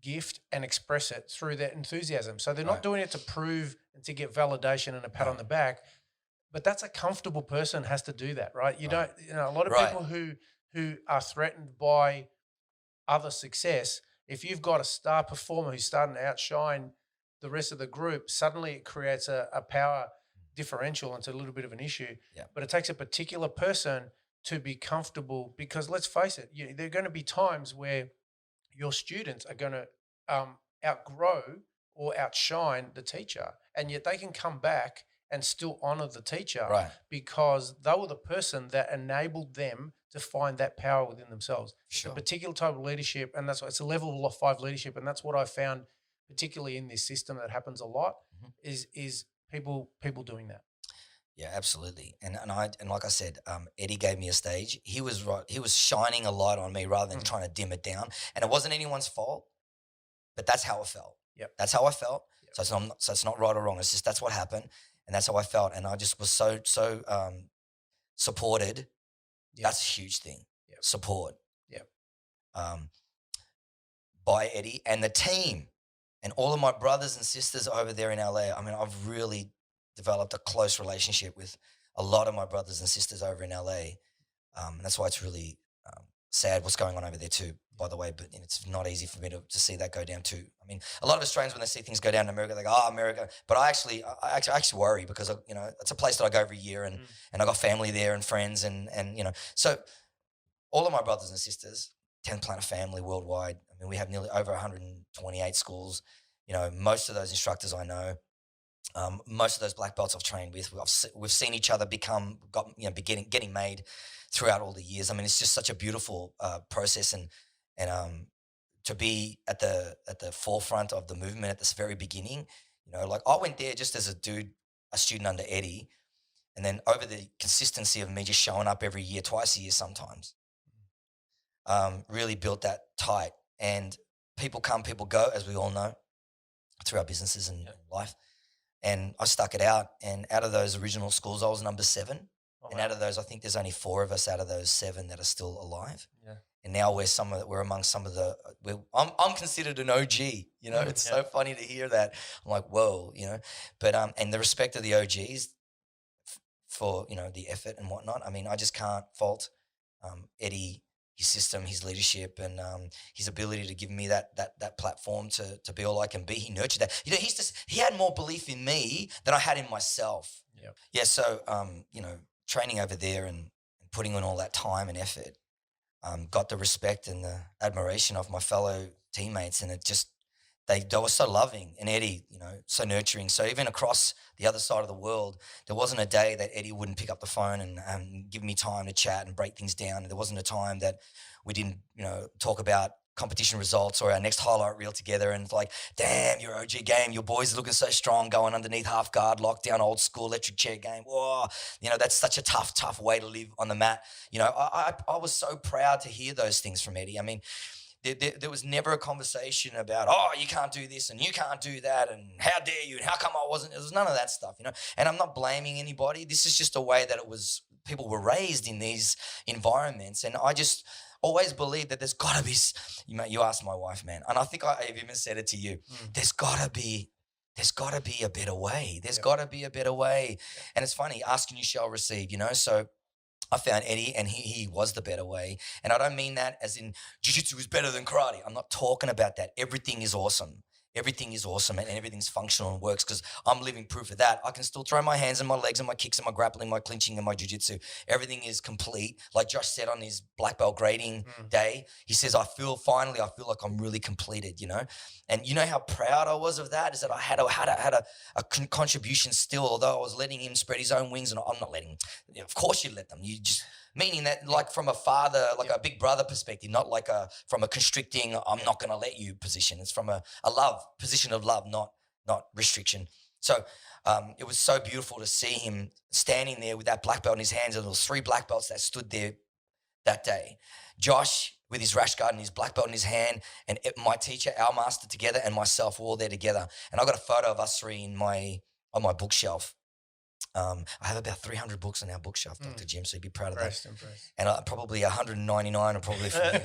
gift and express it through their enthusiasm. So they're not doing it to prove and to get validation and a pat on the back, but that's a comfortable person has to do that, right? A lot of people who are threatened by other success, if you've got a star performer who's starting to outshine the rest of the group, suddenly it creates a power differential and it's a little bit of an issue. Yeah. But it takes a particular person to be comfortable because let's face it, there are going to be times where your students are going to outgrow or outshine the teacher, and yet they can come back and still honor the teacher because they were the person that enabled them to find that power within themselves. Sure. It's a particular type of leadership, and that's why it's a level of 5 leadership, and that's what I found, particularly in this system, that happens a lot. Is people doing that. Yeah, absolutely. And like I said, Eddie gave me a stage. He was right. He was shining a light on me rather than trying to dim it down. And it wasn't anyone's fault, but that's how it felt. Yep. That's how I felt. Yep. So it's not right or wrong. It's just that's what happened. And that's how I felt. And I just was so supported. Yep. That's a huge thing. Yep. Support. Yep. By Eddie and the team and all of my brothers and sisters over there in LA. I mean, I've really developed a close relationship with a lot of my brothers and sisters over in LA. And that's why it's really sad what's going on over there too, by the way. But it's not easy for me to see that go down too. I mean, a lot of Australians, when they see things go down in America, they go, "Oh, America." But I actually worry because it's a place that I go every year, and I got family there and friends, and so all of my brothers and sisters, 10th Planet family worldwide. I mean, we have nearly over 128 schools. Most of those instructors I know. Most of those black belts I've trained with, we've seen each other getting made throughout all the years. I mean, it's just such a beautiful process, and to be at the forefront of the movement at this very beginning. Like I went there just as a student under Eddie, and then over the consistency of me just showing up every year, twice a year sometimes, really built that tight. And people come, people go, as we all know, through our businesses and life. And I stuck it out. And out of those original schools, I was number 7. Oh, and wow. out of those, I think there's only 4 of us out of those 7 that are still alive. Yeah. And now we're among some of the. I'm considered an OG. You know, it's so funny to hear that. I'm like, whoa, you know. But and the respect of the OGs for the effort and whatnot. I mean, I just can't fault Eddie, his system, his leadership, and his ability to give me that platform to be all I can be. He nurtured that. You know, he had more belief in me than I had in myself. Yep. Yeah. So training over there and putting in all that time and effort, got the respect and the admiration of my fellow teammates, and it just they were so loving, and Eddie, so nurturing. So even across the other side of the world, there wasn't a day that Eddie wouldn't pick up the phone and give me time to chat and break things down. And there wasn't a time that we didn't, talk about competition results or our next highlight reel together. And it's like, damn, your OG game, your boys are looking so strong, going underneath half guard, lockdown, old school electric chair game. Whoa, that's such a tough way to live on the mat. I was so proud to hear those things from Eddie. I mean, there was never a conversation about, oh, you can't do this and you can't do that and how dare you and how come I wasn't. There was none of that stuff, And I'm not blaming anybody. This is just a way that people were raised in these environments. And I just always believe that there's got to be, you asked my wife, man, and I think I've even said it to you, there's got to be a better way. There's got to be a better way. And it's funny, ask and you shall receive, So I found Eddie and he was the better way. And I don't mean that as in jiu-jitsu is better than karate. I'm not talking about that. Everything is awesome. Everything is awesome and everything's functional and works because I'm living proof of that. I can still throw my hands and my legs and my kicks and my grappling, my clinching and my jiu-jitsu. Everything is complete. Like Josh said on his black belt grading day, he says, I feel like I'm really completed, And you know how proud I was of that is that I had a contribution still, although I was letting him spread his own wings and I'm not letting him. Of course you let them. You just... Meaning that like from a father, like a big brother perspective, not like from a constricting, I'm not going to let you position. It's from a position of love, not restriction. So it was so beautiful to see him standing there with that black belt in his hands. And there was 3 black belts that stood there that day. Josh with his rash guard and his black belt in his hand, and my teacher, our master together, and myself were all there together. And I got a photo of us 3 on my bookshelf. I have about 300 books on our bookshelf, Dr. Jim, so you'd be proud of that. Impressed. And probably 199 are probably for me.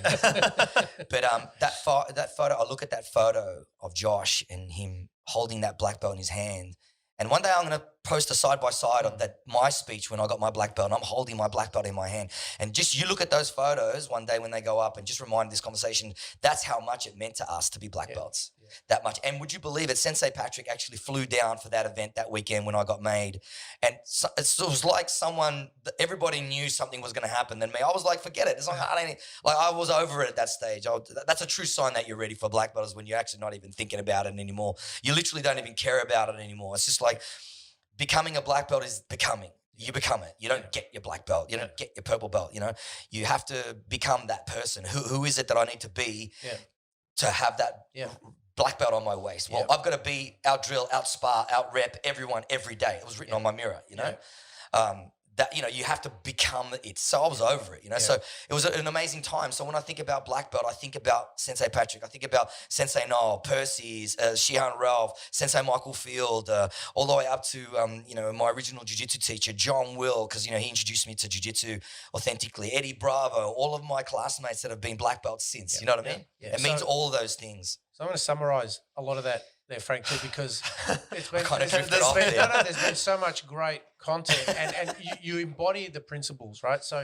But that photo, I look at that photo of Josh and him holding that black belt in his hand. And one day I'm going to post a side-by-side of my speech when I got my black belt, and I'm holding my black belt in my hand. And just you look at those photos one day when they go up and just remind this conversation, that's how much it meant to us to be black belts, that much. And would you believe it, Sensei Patrick actually flew down for that event that weekend when I got made. And so, it was like everybody knew something was going to happen than me. I was like, forget it. It's like, I was over it at that stage. That's a true sign that you're ready for black belts when you're actually not even thinking about it anymore. You literally don't even care about it anymore. It's just like, becoming a black belt is becoming. You become it. You don't get your black belt. You don't get your purple belt. You have to become that person. Who is it that I need to be to have that black belt on my waist? Well, I've got to be out drill, out spar, out rep everyone every day. It was written on my mirror, that, you have to become it. So I was over it, So it was an amazing time. So when I think about black belt, I think about Sensei Patrick. I think about Sensei Noel, Percy's, Shihan Ralph, Sensei Michael Field, all the way up to, my original jiu-jitsu teacher, John Will, because, he introduced me to jiu-jitsu authentically. Eddie Bravo, all of my classmates that have been black belts since, you know what I mean? Yeah. It means all of those things. So I'm going to summarize a lot of that there, Frank, too, because it's been, there's been so much great content and you embody the principles, right? So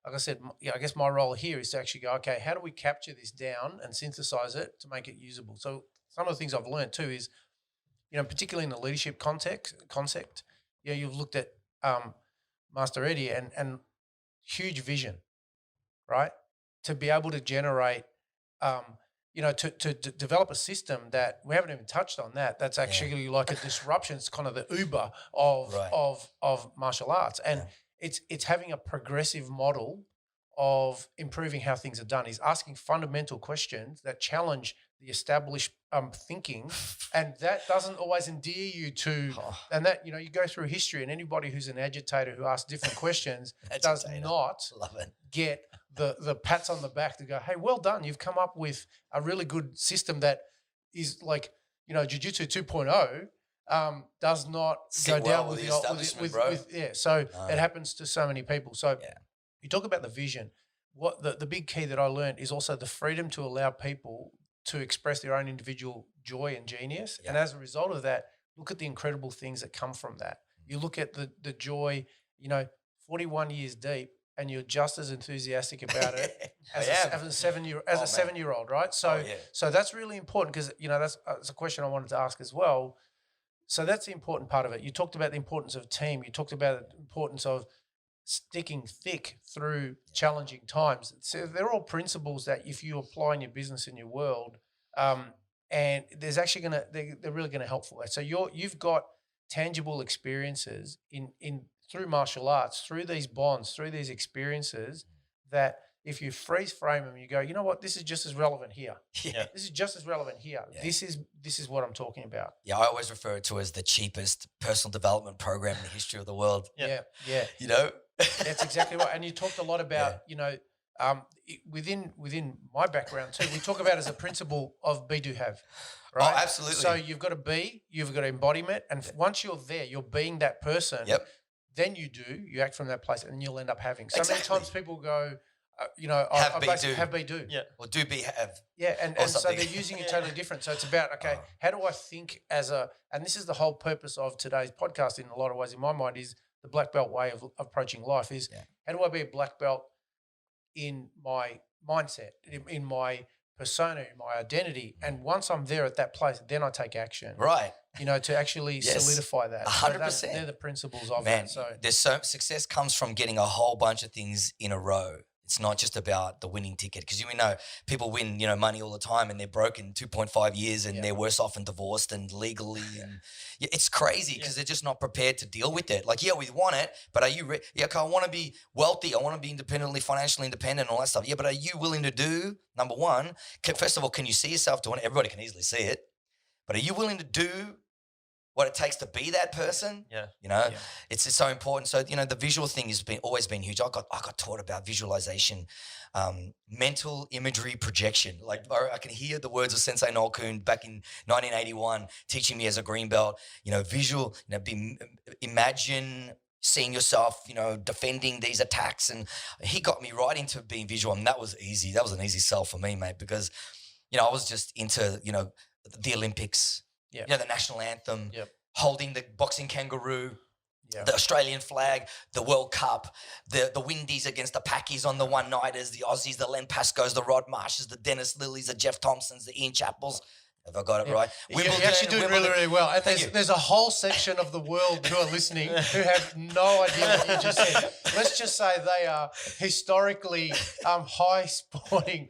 like I said, I guess my role here is to actually go, okay, how do we capture this down and synthesize it to make it usable? So some of the things I've learned too is, particularly in the leadership concept, you've looked at Master Eddie and huge vision, right? To be able to generate to develop a system that we haven't even touched on that's actually like a disruption. It's kind of the Uber of martial arts. And it's having a progressive model of improving how things are done. He's asking fundamental questions that challenge the established thinking, and that doesn't always endear you to. And that you go through history, and anybody who's an agitator who asks different questions does not get the pats on the back to go, hey, well done, you've come up with a really good system that is like Jiu-Jitsu 2.0 does not go down with the establishment, bro. So it happens to so many people. So you talk about the vision. What the big key that I learned is also the freedom to allow people to express their own individual joy and genius. And as a result of that, look at the incredible things that come from that. You look at the joy, 41 years deep, and you're just as enthusiastic about it as a 7-year-old, right? So so that's really important because that's a question I wanted to ask as well. So that's the important part of it. You talked about the importance of team. You talked about the importance of sticking thick through challenging times. So they're all principles that if you apply in your business, in your world, and there's actually they're really gonna help for that. So you've got tangible experiences in through martial arts, through these bonds, through these experiences that if you freeze frame them, you go, you know what, this is just as relevant here. Yeah. This is just as relevant here. Yeah. This is what I'm talking about. Yeah, I always refer to it as the cheapest personal development program in the history of the world. Yeah. That's exactly right. And you talked a lot about, within my background too, we talk about as a principle of be, do, have. Right? Oh, absolutely. So you've got to be, you've got embodiment, and once you're there, you're being that person. Yep. Then you act from that place, and you'll end up having. So many times people go, have, be, do. Yeah. Or do, be, have. Yeah, and so they're using it totally different. So it's about, how do I think and this is the whole purpose of today's podcast in a lot of ways in my mind is the black belt way of approaching life is how do I be a black belt in my mindset, in my persona, in my identity. And once I'm there at that place, then I take action. Right. To actually solidify that. 100%. So they're the principles of it. So success comes from getting a whole bunch of things in a row. It's not just about the winning ticket because you know people win money all the time and they're broke in 2.5 years and they're worse off and divorced and legally and it's crazy because they're just not prepared to deal with it. Like we want it, but are you? I want to be wealthy. I want to be financially independent, and all that stuff. Yeah, but are you willing to do? Number one, first of all, can you see yourself doing it? Everybody can easily see it, but are you willing to do what it takes to be that person? It's so important. So the visual thing has always been huge. I got taught about visualization, mental imagery projection. Like I can hear the words of Sensei Noel Kuhn back in 1981 teaching me as a green belt. Visual. Imagine seeing yourself, defending these attacks, and he got me right into being visual, and that was easy. That was an easy sell for me, mate, because I was just into the Olympics. The national anthem, holding the boxing kangaroo, the Australian flag, the World Cup, the Windies against the Packies on the one-nighters, the Aussies, the Len Pascoes, the Rod Marshes, the Dennis Lillys, the Jeff Thompsons, the Ian Chappells. Have I got it right? You're actually doing really, really well. And there's a whole section of the world who are listening who have no idea what you just said. Let's just say they are historically high sporting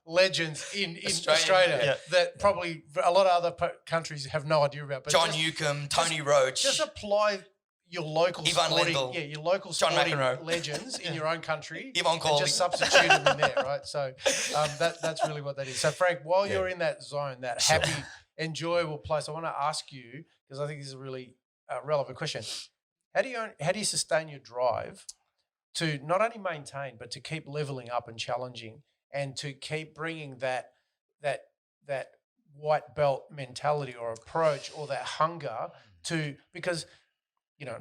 legends in Australia that probably a lot of other countries have no idea about. But John Newcombe, Tony Roach. Just apply your local sporting, your local John sporting McEnroe. legends in your own country. Yvonne Cawley. And just substitute them in there, right? So that's really what that is. So Frank, while you're in that zone, that happy, enjoyable place, I want to ask you, because I think this is a really relevant question. How do you sustain your drive to not only maintain, but to keep leveling up and challenging and to keep bringing that white belt mentality or approach or that hunger to, because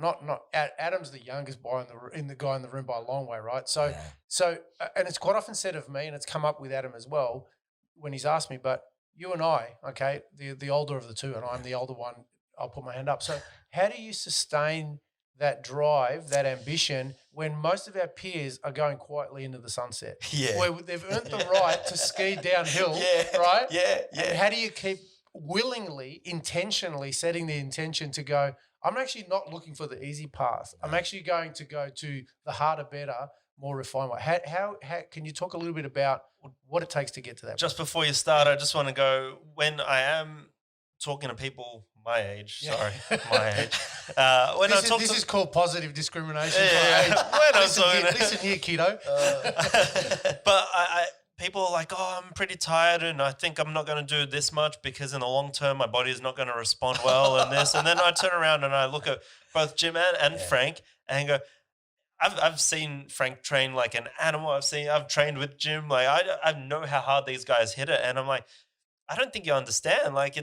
not Adam's the youngest boy in the guy in the room by a long way, right? So and it's quite often said of me, and it's come up with Adam as well when he's asked me. But you and I, the older of the two, and I'm the older one. I'll put my hand up. So how do you sustain that drive, that ambition, when most of our peers are going quietly into the sunset? Where they've earned the right to ski downhill, right? And how do you keep willingly, intentionally setting the intention to go, I'm actually not looking for the easy path. I'm actually going to go to the harder, better, more refined way. How can you talk a little bit about what it takes to get to that? Just before you start, I just want to go, when I am talking to people my age, my age. This is called positive discrimination. Listen here, kiddo. But people are like, oh, I'm pretty tired and I think I'm not going to do this much because in the long term, my body is not going to respond well and this. And then I turn around and I look at both Jim and Frank and go, I've seen Frank train like an animal. I've trained with Jim. Like I know how hard these guys hit it. And I'm like, I don't think you understand. Like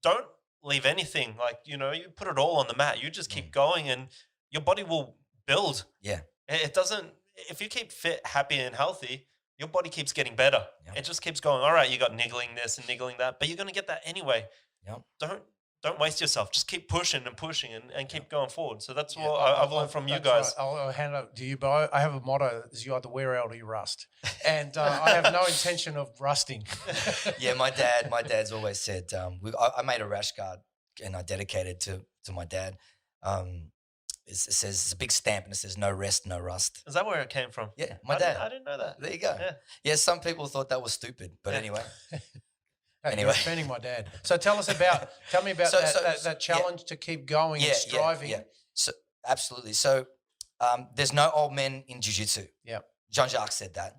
don't leave anything. Like, you put it all on the mat. You just keep going and your body will build. Yeah. It doesn't, if you keep fit, happy and healthy, your body keeps getting better. Yep. It just keeps going. All right, you got niggling this and niggling that, but you're going to get that anyway. Yep. Don't waste yourself. Just keep pushing and pushing and keep going forward. So that's what I've learned from you guys. Right. I'll hand it up to you, but I have a motto: is you either wear out or you rust. And I have no intention of rusting. Yeah, my dad's always said, I made a rash guard and I dedicated to my dad. It says, it's a big stamp and it says no rest, no rust. Is that where it came from? Yeah, my dad. I didn't know that. There you go. Yeah, some people thought that was stupid, but anyway. Anyway, you're offending my dad. So tell me about that challenge to keep going and striving. Yeah. So absolutely. So there's no old men in jiu-jitsu. Yeah. Jean-Jacques said that.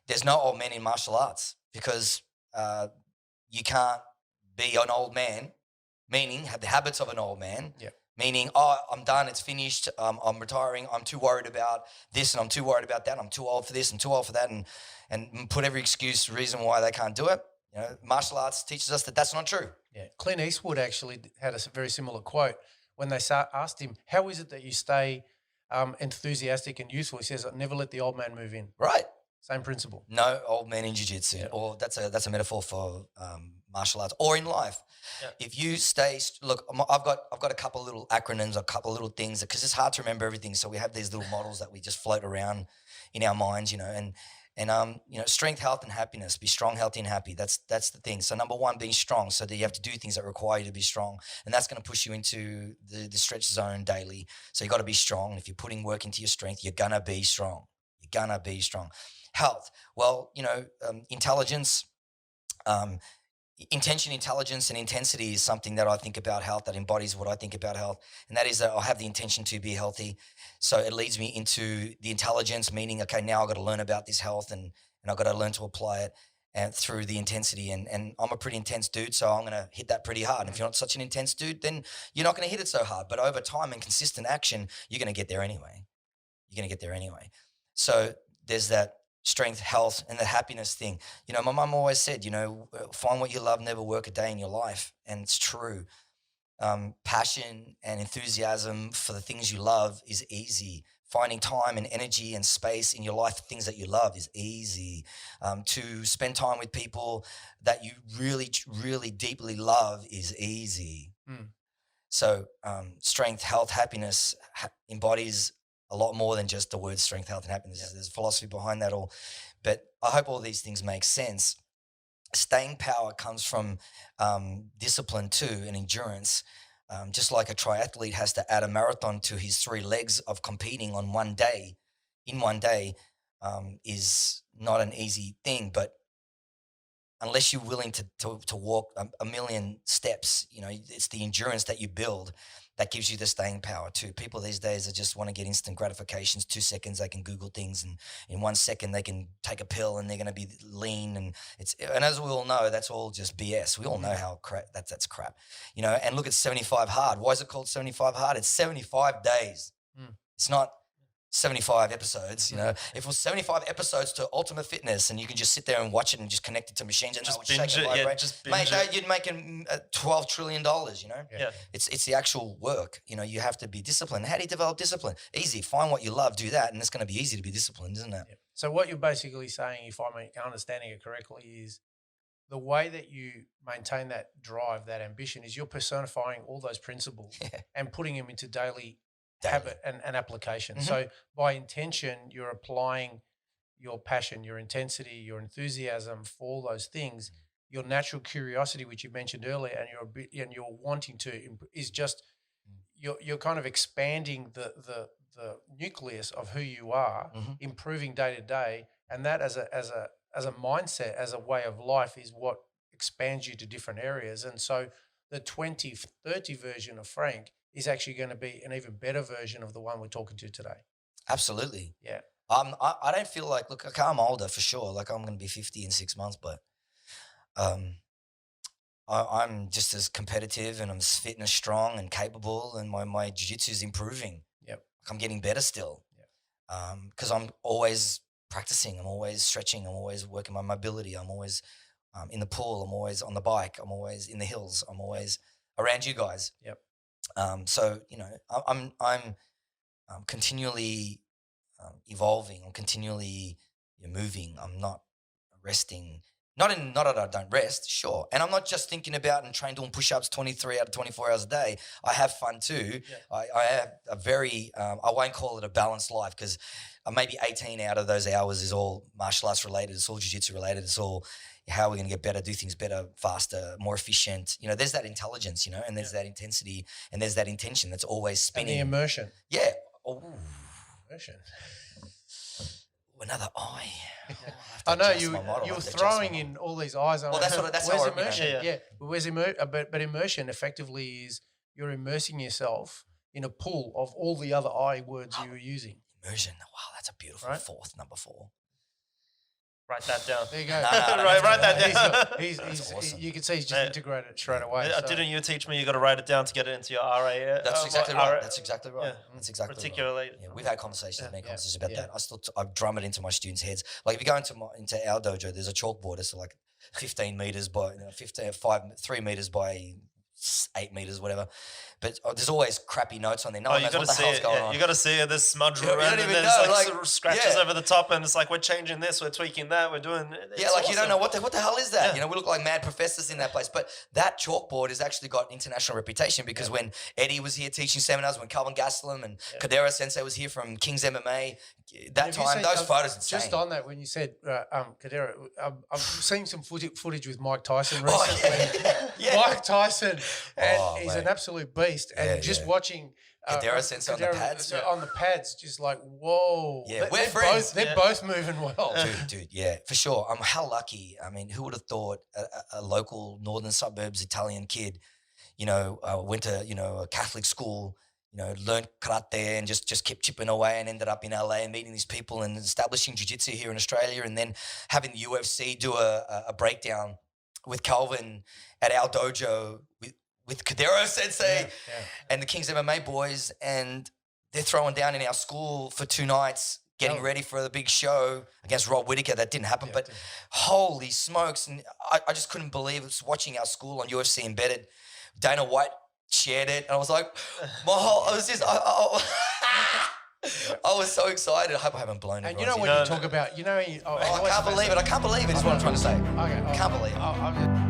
There's no old men in martial arts because you can't be an old man, meaning have the habits of an old man. Yeah. Meaning, oh, I'm done, it's finished, I'm retiring, I'm too worried about this and I'm too worried about that, I'm too old for this and too old for that, and put every excuse, reason why they can't do it. Martial arts teaches us that that's not true. Yeah, Clint Eastwood actually had a very similar quote when they asked him, how is it that you stay enthusiastic and youthful? He says, never let the old man move in. Right. Same principle. No old man in jiu-jitsu, or that's a metaphor for martial arts or in life. Yeah. If you look, I've got a couple of little acronyms, a couple of little things because it's hard to remember everything. So we have these little models that we just float around in our minds, and strength, health, and happiness. Be strong, healthy, and happy. That's the thing. So number one, being strong, so that you have to do things that require you to be strong, and that's going to push you into the stretch zone daily. So you got to be strong. If you're putting work into your strength, you're gonna be strong. You're gonna be strong. Health. Well, intelligence. Intention, intelligence, and intensity is something that I think about health, that embodies what I think about health. And that is that I have the intention to be healthy. So it leads me into the intelligence, meaning, okay, now I've got to learn about this health and I've got to learn to apply it and through the intensity. And I'm a pretty intense dude, so I'm going to hit that pretty hard. And if you're not such an intense dude, then you're not going to hit it so hard. But over time and consistent action, you're going to get there anyway. So there's that strength, health, and the happiness thing. My mum always said, find what you love, never work a day in your life. And it's true. Passion and enthusiasm for the things you love is easy. Finding time and energy and space in your life for things that you love is easy. To spend time with people that you really, really deeply love is easy. So strength, health, happiness embodies a lot more than just the words strength, health, and happiness. Yeah. There's philosophy behind that all. But I hope all these things make sense. Staying power comes from discipline too, and endurance. Just like a triathlete has to add a marathon to his 3 legs of competing in one day, is not an easy thing. But unless you're willing to walk a million steps, it's the endurance that you build that gives you the staying power too. People these days just want to get instant gratifications. 2 seconds they can Google things, and in 1 second they can take a pill and they're going to be lean. And as we all know, that's all just BS. We all know how that's crap. And look at 75 hard. Why is it called 75 hard? It's 75 days. It's not 75 episodes, If it was 75 episodes to Ultimate Fitness and you can just sit there and watch it and just connect it to machines and just binge it, just binge it. You'd make $12 trillion, Yeah. It's the actual work, you have to be disciplined. How do you develop discipline? Easy. Find what you love, do that, and it's going to be easy to be disciplined, isn't it? Yeah. So what you're basically saying, if I'm understanding it correctly, is the way that you maintain that drive, that ambition, is you're personifying all those principles and putting them into daily habit and application. Mm-hmm. So by intention, you're applying your passion, your intensity, your enthusiasm for all those things, your natural curiosity, which you mentioned earlier, and you're wanting to is just you're kind of expanding the nucleus of who you are, improving day to day, and that as a mindset, as a way of life, is what expands you to different areas. And so the 2030 version of Frank is actually going to be an even better version of the one we're talking to today. Absolutely. Yeah. I don't feel like, look, okay, I'm older for sure. Like I'm going to be 50 in 6 months, but I'm just as competitive and I'm as fit and as strong and capable, and my jiu-jitsu is improving. Yep. I'm getting better still. Yep. Because I'm always practicing. I'm always stretching. I'm always working my mobility. I'm always in the pool. I'm always on the bike. I'm always in the hills. I'm always around you guys. Yep. So, you know, I'm continually evolving. I'm continually moving. I'm not resting. Not that I don't rest, sure. And I'm not just thinking about and train doing push-ups 23 out of 24 hours a day. I have fun too. Yeah. I have a very, I won't call it a balanced life, because maybe 18 out of those hours is all martial arts related. It's all jiu-jitsu related. It's all how we're going to get better, do things better, faster, more efficient. You know, there's that intelligence, you know, and there's that intensity, and there's that intention that's always spinning. And the immersion. Yeah. Oh. Immersion. Another eye. I know you were throwing in all these eyes. Well, that's where's how immersion? Yeah. Where's but immersion effectively is you're immersing yourself in a pool of all the other I words you were using. Immersion. Wow, that's a beautiful number 4. Write that down. There you go. Write that down. He's awesome. You can see he's just integrated it straight away. Didn't you teach me you got to write it down to get it into your RA? That's exactly right. That's exactly right. Yeah. That's exactly particularly. right. Yeah, we've had conversations, many conversations about that. I drum it into my students' heads. Like if you go into our dojo, there's a chalkboard. It's like 15 meters by 3 meters by 8 meters, whatever. But there's always crappy notes on there. No one knows what the hell's going on. You got to see it. There's smudge You around, don't and even there's know, like scratches over the top, and it's like we're changing this, we're tweaking that, we're doing. Yeah, like awesome. you don't know what the hell is that. Yeah. You know, we look like mad professors in that place. But that chalkboard has actually got international reputation, because when Eddie was here teaching seminars, when Calvin Gastelum and Kadera Sensei was here from King's MMA, that time, those photos insane. Just on that, when you said Kadera, I've seen some footage with Mike Tyson recently. Mike Tyson, and he's an absolute beast. And just watching Kadera Sensei on the pads. On the pads, just like, whoa. Yeah, we're friends. They're both moving well. Dude, yeah, for sure. How lucky. I mean, who would have thought a local northern suburbs Italian kid, you know, went to, you know, a Catholic school, you know, learned karate and just kept chipping away and ended up in LA and meeting these people and establishing jiu-jitsu here in Australia, and then having the UFC do a breakdown with Calvin at our dojo with Kadero Sensei and the King's MMA boys, and they're throwing down in our school for 2 nights, getting ready for the big show against Rob Whittaker. That didn't happen, but holy smokes. And I just couldn't believe it. Was watching our school on UFC Embedded. Dana White shared it, and I was like, I was so excited. I hope I haven't blown it. And you know when you talk about, you know, I can't believe it. I can't believe it is what I'm trying to say. Okay, I can't believe it.